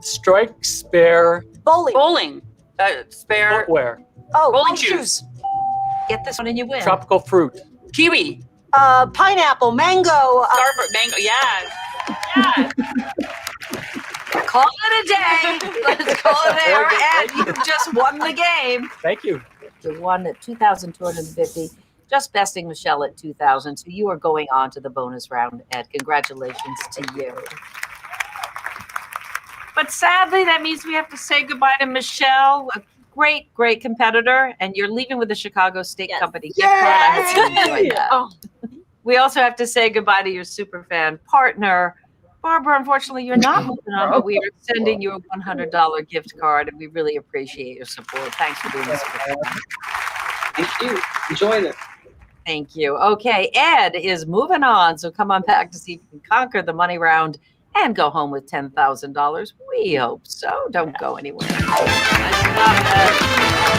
Strike, spare, Bowling. Spare. footwear. Oh, Bowling shoes. Get this one and you win. Tropical fruit. Kiwi. Pineapple, mango. Starboard. Mango. Yeah. Yeah. Call it a day. Let's call it there. Ed, you've just won the game. Thank you. You won at 2,250. Just besting Michelle at 2,000. So you are going on to the bonus round, Ed. Congratulations to you. But sadly, that means we have to say goodbye to Michelle, a great, great competitor. And you're leaving with the Chicago Steak Company gift card. I hope you enjoyed that. Oh. We also have to say goodbye to your superfan partner, Barbara. Unfortunately, you're not moving on, but we are sending you a $100 gift card, and we really appreciate your support. Thanks for doing this. Thank you. Enjoyed it. Thank you. Okay, Ed is moving on, so come on back to see if you can conquer the money round and go home with $10,000. We hope so. Don't go anywhere.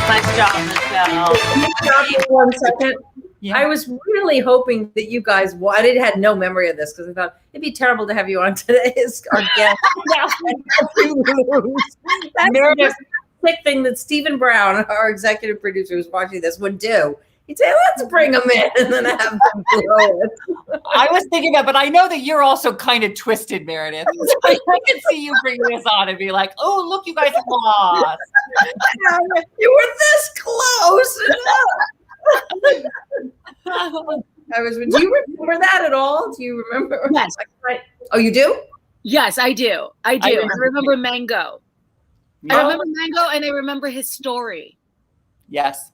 Nice job, Michelle. Can you stop for 1 second? Yeah. I was really hoping that you guys, I had no memory of this because I thought it'd be terrible to have you on today as our guest. That's Meredith. the sick thing that Stephen Brown, our executive producer who's watching this, would do. He'd say, let's bring them in and then have them blow it. I was thinking that, but I know that you're also kind of twisted, Meredith. So I can see you bring this on and be like, oh, look, you guys have lost. You were this close. Do you remember that at all? Do you remember? Yes. Oh, you do? Yes, I do. I do. I remember Mango. I remember Mango, and I remember his story. Yes.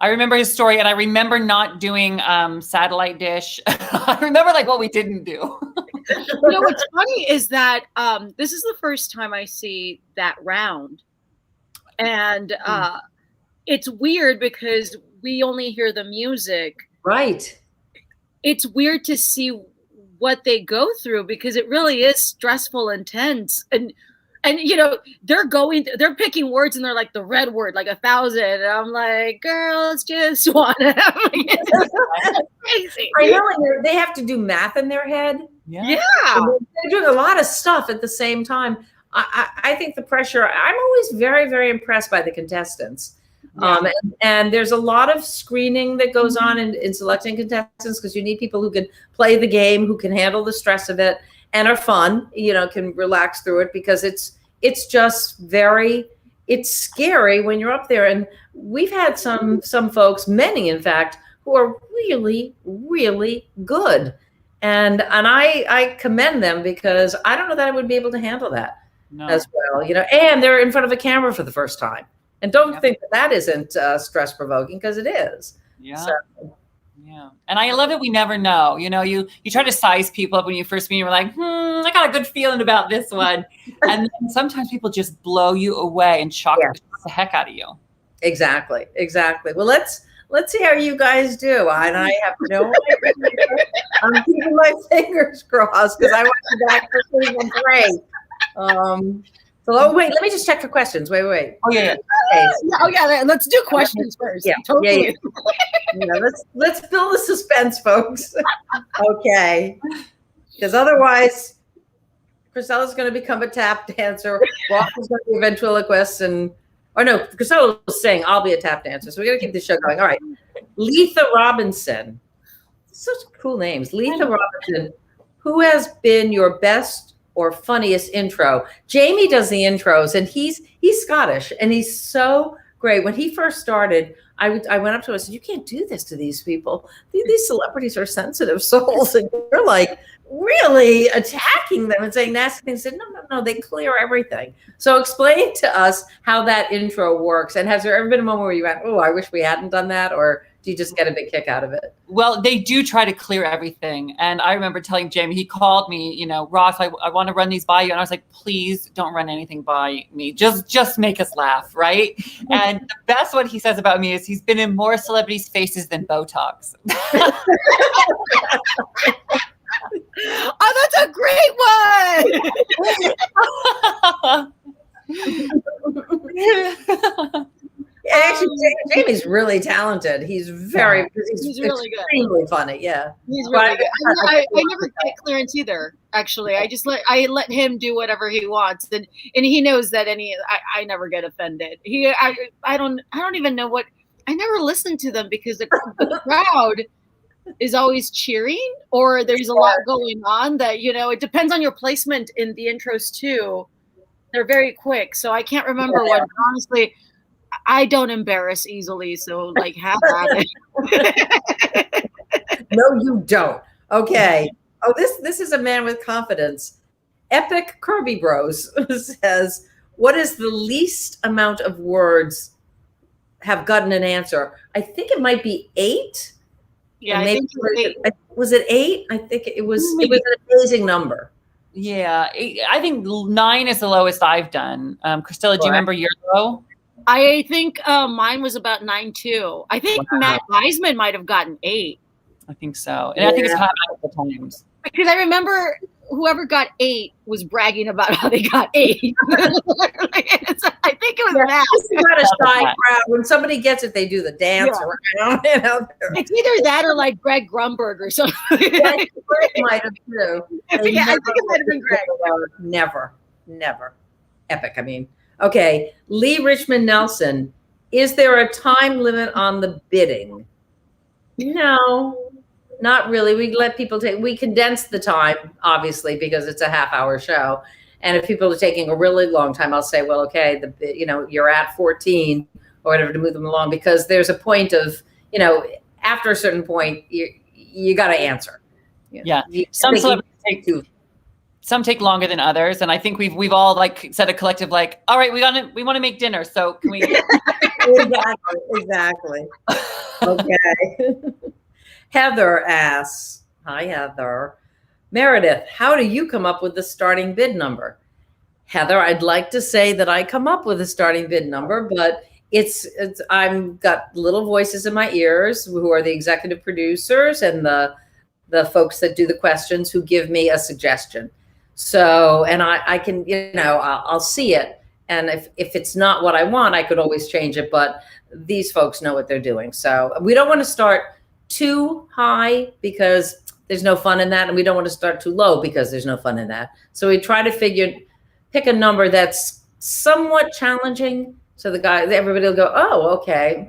I remember his story, and I remember not doing satellite dish. I remember like what we didn't do. You know what's funny is that this is the first time I see that round, and it's weird because we only hear the music. Right. It's weird to see what they go through because it really is stressful, intense, and you know they're picking words and they're like the red word like 1,000, and I'm like, girls just want to have crazy. I know, and they have to do math in their head. Yeah. They're doing a lot of stuff at the same time. I think the pressure. I'm always very, very impressed by the contestants. Yeah. And there's a lot of screening that goes on in selecting contestants because you need people who can play the game, who can handle the stress of it, and are fun. You know, can relax through it because it's just it's scary when you're up there. And we've had some folks, many in fact, who are really, really good, and I commend them because I don't know that I would be able to handle that as well. You know, and they're in front of a camera for the first time. And don't think that isn't stress provoking because it is. Yeah. So. Yeah. And I love that we never know. You know, you try to size people up when you first meet. You're like, I got a good feeling about this one. And then sometimes people just blow you away and shock the heck out of you. Exactly. Well, let's see how you guys do. And I have no idea. I'm keeping my fingers crossed because I want you back for season 3. So Oh, wait, let me just check for questions. Wait. Oh, yeah. Okay. Let's do questions first. Yeah, Totally. Let's build the suspense, folks. Okay. Because otherwise, Cristela's going to become a tap dancer. Ross is going to be a ventriloquist. Cristela was saying, I'll be a tap dancer. So we're going to keep the show going. All right. Letha Robinson. Such cool names. Letha Robinson. Who has been your best or funniest intro? Jamie does the intros, and he's Scottish, and he's so great. When he first started, I went up to him and said, "You can't do this to these people. These celebrities are sensitive souls, and you're like really attacking them and saying nasty things." I said, "No, they clear everything." So explain to us how that intro works, and has there ever been a moment where you went, "Oh, I wish we hadn't done that," or do you just get a big kick out of it? Well, they do try to clear everything. And I remember telling Jamie, he called me, Ross, I want to run these by you. And I was like, please don't run anything by me. Just make us laugh, right? And the best one he says about me is he's been in more celebrities' faces than Botox. Oh, that's a great one. Actually, Jamie's really talented. He's he's really good. Extremely funny. Yeah, he's really good. I never get clearance either. Actually, I let him do whatever he wants, and he knows that I never get offended. I don't even know what. I never listen to them because the crowd is always cheering, or there's a lot going on that it depends on your placement in the intros too. They're very quick, so I can't remember what. Honestly, I don't embarrass easily, so have at it. No, you don't. Okay. Oh, this is a man with confidence. Epic Kirby Bros says, "What is the least amount of words have gotten an answer?" I think it might be 8. Yeah, I think it was 8. Was it 8? I think it was. It was an amazing number. Yeah, I think 9 is the lowest I've done. Cristela, do you remember your low? I think mine was about 9 too. I think Matt Wiseman might have gotten 8. I think so. And I think it's happened a couple times. Because I remember whoever got 8 was bragging about how they got 8. I think it was Matt. It's not a shy crowd. When somebody gets it, they do the dance around. It's either that or like Greg Grunberg or something. Greg might have too. I think it might have been Greg. Never. Epic, I mean. Okay, Lee Richmond Nelson. Is there a time limit on the bidding? No, not really. We condense the time, obviously, because it's a half-hour show. And if people are taking a really long time, I'll say, well, okay, you're at 14 or whatever to move them along, because there's a point of, after a certain point, you got to answer. Yeah, some celebrities take two. Some take longer than others, and I think we've all said a collective all right, we want to make dinner, so can we? Exactly. Okay. Heather asks, "Hi, Heather. Meredith, how do you come up with the starting bid number?" Heather, I'd like to say that I come up with a starting bid number, but I've got little voices in my ears who are the executive producers and the folks that do the questions who give me a suggestion. So, and I can, I'll see it. And if it's not what I want, I could always change it. But these folks know what they're doing. So we don't want to start too high because there's no fun in that. And we don't want to start too low because there's no fun in that. So we try to pick a number that's somewhat challenging. So everybody will go, oh, okay.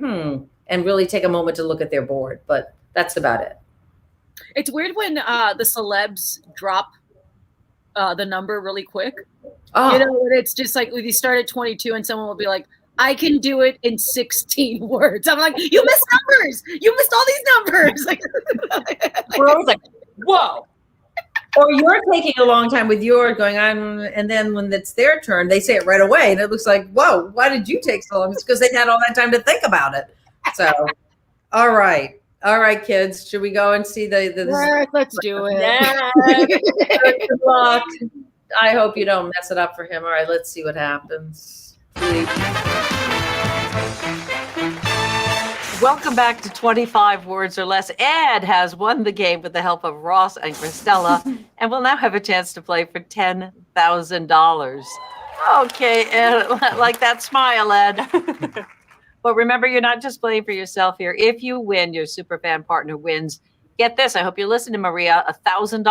And really take a moment to look at their board. But that's about it. It's weird when the celebs drop the number really quick. Oh. It's just like when you start at 22 and someone will be like, I can do it in 16 words. I'm like, you missed numbers. You missed all these numbers. We're always like, whoa. Or you're taking a long time with yours going on, and then when it's their turn, they say it right away, and it looks like, whoa, why did you take so long? It's because they had all that time to think about it. So, all right, kids, should we go and see the let's do it. Good luck. I hope you don't mess it up for him. All right, let's see what happens. Welcome back to 25 Words or Less. Ed has won the game with the help of Ross and Cristela, and will now have a chance to play for $10,000. Okay, Ed, like that smile, Ed. But remember, you're not just playing for yourself here. If you win, your superfan partner wins. Get this, I hope you listen to Maria, $1,000.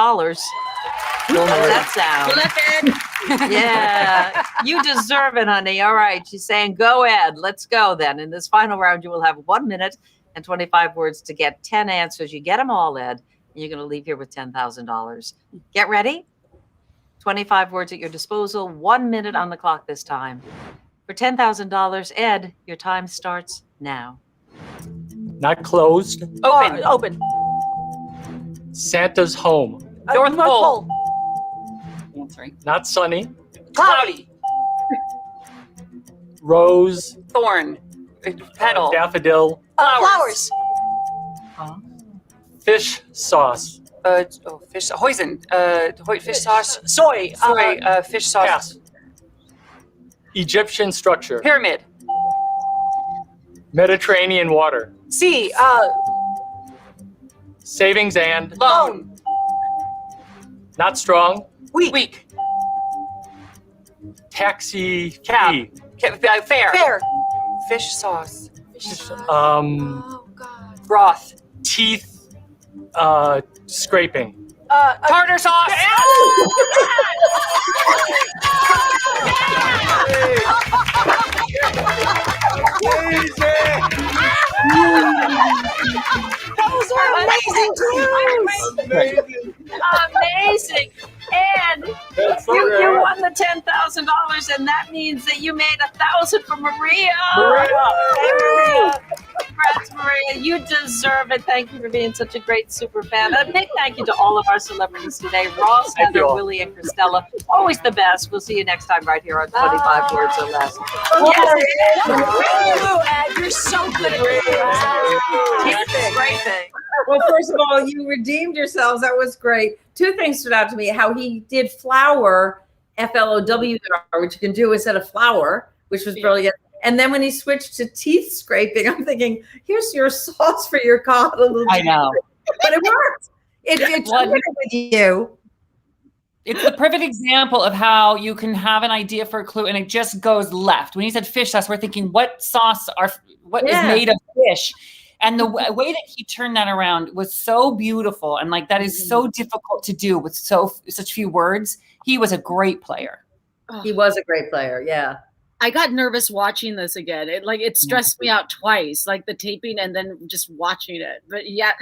How does that sound? Yeah, you deserve it, honey. All right, she's saying, go, Ed. Let's go then. In this final round, you will have 1 minute and 25 words to get 10 answers. You get them all, Ed, and you're going to leave here with $10,000. Get ready. 25 words at your disposal, 1 minute on the clock this time. For $10,000, Ed, your time starts now. Not closed. Open. Open. Santa's home. North Pole. Sorry. Not sunny. Cloudy. Rose. Thorn. Petal. Daffodil. Flowers. Fish sauce. Fish. Hoisin. Fish sauce. Soy. Fish sauce. Pass. Egyptian structure. Pyramid. Mediterranean water. Sea. Savings and. Loan. Not strong. Weak. Taxi. Cab. Key. Fair. Fair. Fish sauce. Broth. Teeth. Scraping. Tartar sauce. Those are amazing clues. Amazing. And you won the $10,000, and that means that you made $1,000 for Maria. Hey, Maria. Congrats, Maria. You deserve it. Thank you for being such a great super fan. A big thank you to all of our celebrities today. Ross, Thank you Heather, all. Willie, and Cristela. Always the best. We'll see you next time right here on 25 Words or Less. Ed, you're so good at it. Great thing. Well, first of all, you redeemed yourselves. That was great. Two things stood out to me: how he did flower, FLOWR, which you can do instead of flour, which was brilliant. And then when he switched to teeth scraping, I'm thinking, here's your sauce for your cod. I know. But it worked. It took it with you. It's the perfect example of how you can have an idea for a clue and it just goes left. When he said fish sauce, we're thinking, what is made of fish? And the way that he turned that around was so beautiful. And like, that is so difficult to do with such few words. He was a great player. He was a great player. Yeah. I got nervous watching this again. It stressed me out twice, like the taping and then just watching it. But yeah,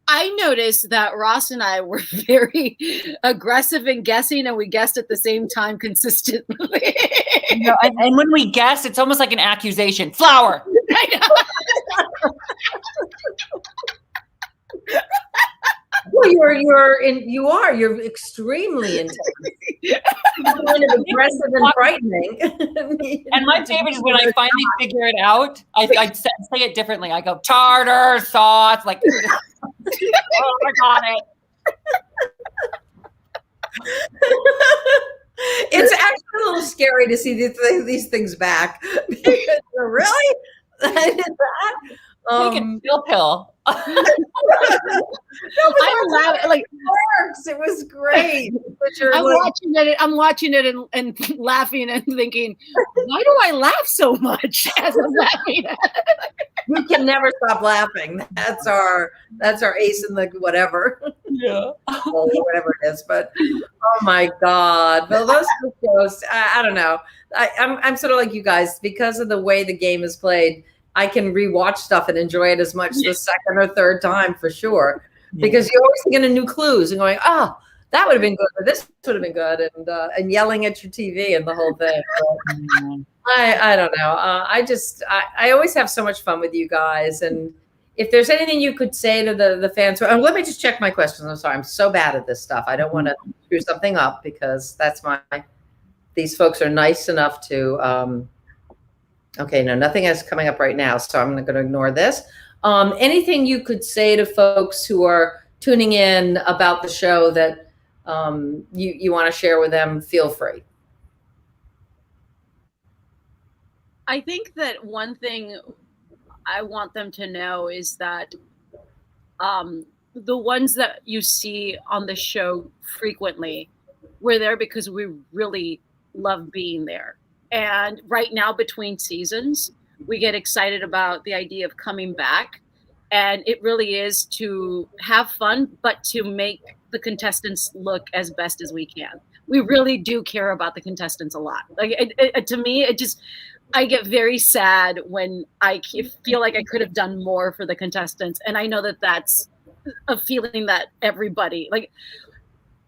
I noticed that Ross and I were very aggressive in guessing, and we guessed at the same time consistently. And when we guess, it's almost like an accusation. Flour. I know. Well, you're extremely intense. Kind of aggressive and frightening. And my favorite is when I finally figure it out, I say it differently. I go, tartar sauce, like, oh, I got it. It's actually a little scary to see these things back. Really? I did that? Take a chill pill. It works. It was great. I'm watching it and laughing and thinking, why do I laugh so much as I'm laughing at it? We can never stop laughing. That's our ace in the whatever. Yeah. Or whatever it is. But oh my God. Well, those shows, I don't know. I'm sort of like you guys, because of the way the game is played. I can rewatch stuff and enjoy it as much the second or third time for sure, because you're always thinking of new clues and going, oh, that would have been good, or this would have been good, and yelling at your TV and the whole thing. So, I don't know. I always have so much fun with you guys, and if there's anything you could say to the fans, let me just check my questions. I'm sorry, I'm so bad at this stuff. I don't want to screw something up because these folks are nice enough to. Okay, no, nothing is coming up right now, so I'm going to ignore this. Anything you could say to folks who are tuning in about the show that you want to share with them, feel free. I think that one thing I want them to know is that the ones that you see on the show frequently, we're there because we really love being there. And right now, between seasons, we get excited about the idea of coming back. And it really is to have fun, but to make the contestants look as best as we can. We really do care about the contestants a lot. Like to me, I get very sad when I feel like I could have done more for the contestants. And I know that that's a feeling that everybody, like,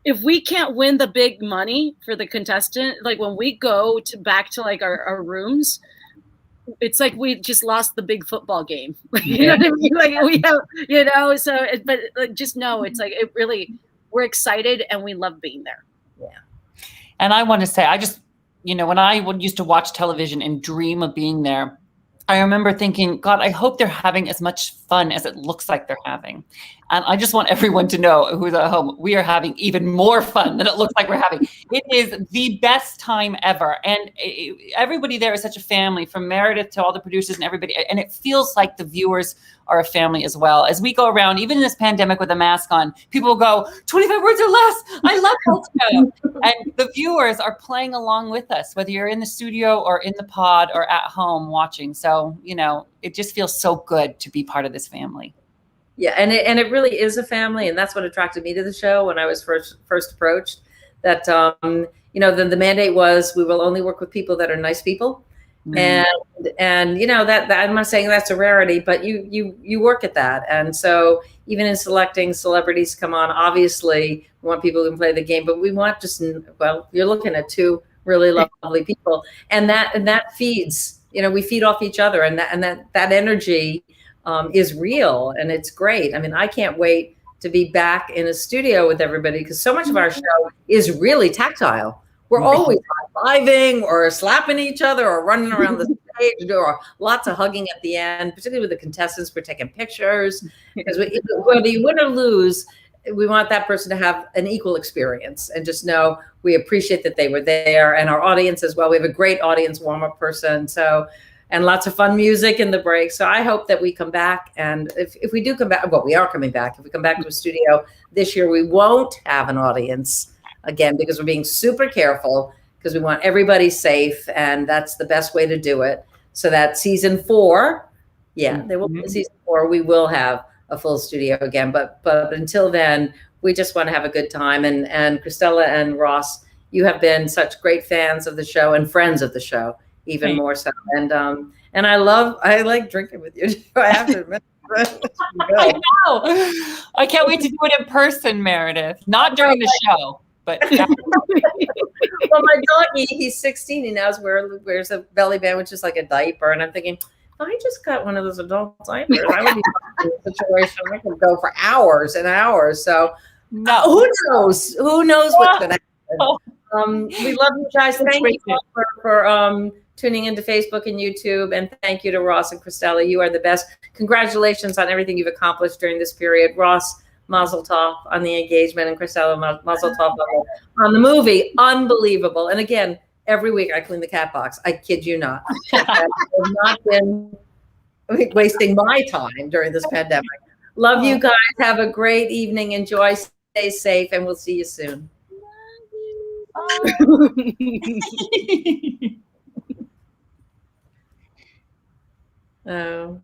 if we can't win the big money for the contestant, like when we go back to like our rooms, it's like we just lost the big football game. You know what I mean? Like we have, you know, so, but like, just know it's like, it really, we're excited and we love being there. Yeah. And I want to say, when I used to watch television and dream of being there, I remember thinking, God, I hope they're having as much fun as it looks like they're having. And I just want everyone to know who's at home, we are having even more fun than it looks like we're having. It is the best time ever. And everybody there is such a family, from Meredith to all the producers and everybody. And it feels like the viewers are a family as well. As we go around, even in this pandemic with a mask on, people will go, 25 words or less. I love that show. And the viewers are playing along with us, whether you're in the studio or in the pod or at home watching. So, it just feels so good to be part of this family. Yeah, and it really is a family, and that's what attracted me to the show when I was first approached. That the mandate was we will only work with people that are nice people, and that I'm not saying that's a rarity, but you work at that, and so even in selecting celebrities to come on, obviously we want people who can play the game, but we want you're looking at two really lovely people, and that feeds. We feed off each other, and that energy is real, and it's great. I mean, I can't wait to be back in a studio with everybody, because so much of our show is really tactile. We're always high-fiving or slapping each other or running around the stage, or lots of hugging at the end, particularly with the contestants. We're taking pictures, because whether you win or lose, we want that person to have an equal experience and just know we appreciate that they were there, and our audience as well. We have a great audience warm-up person. And lots of fun music in the break. So I hope that we come back. And if we do come back, well, we are coming back. If we come back to a studio this year, we won't have an audience again, because we're being super careful, because we want everybody safe. And that's the best way to do it. So that season 4, there will be season 4, we will have a full studio again. But until then, we just want to have a good time. And Cristela and Ross, you have been such great fans of the show and friends of the show. Even more so, and I like drinking with you. I have to admit. I know. I can't wait to do it in person, Meredith. Not during the show, but. Well, my doggy, he's 16. He now wears a belly band, which is like a diaper, and I'm thinking, if I just got one of those adult diapers, I would be in a situation I could go for hours and hours. So, who knows? Who knows what's going to happen? We love you guys. Thank you for tuning into Facebook and YouTube. And thank you to Ross and Cristela. You are the best. Congratulations on everything you've accomplished during this period. Ross, mazel tov on the engagement, and Cristela, mazel tov on the movie. Unbelievable. And again, every week I clean the cat box. I kid you not. I've not been wasting my time during this pandemic. Love you guys. Have a great evening. Enjoy. Stay safe, and we'll see you soon. Oh.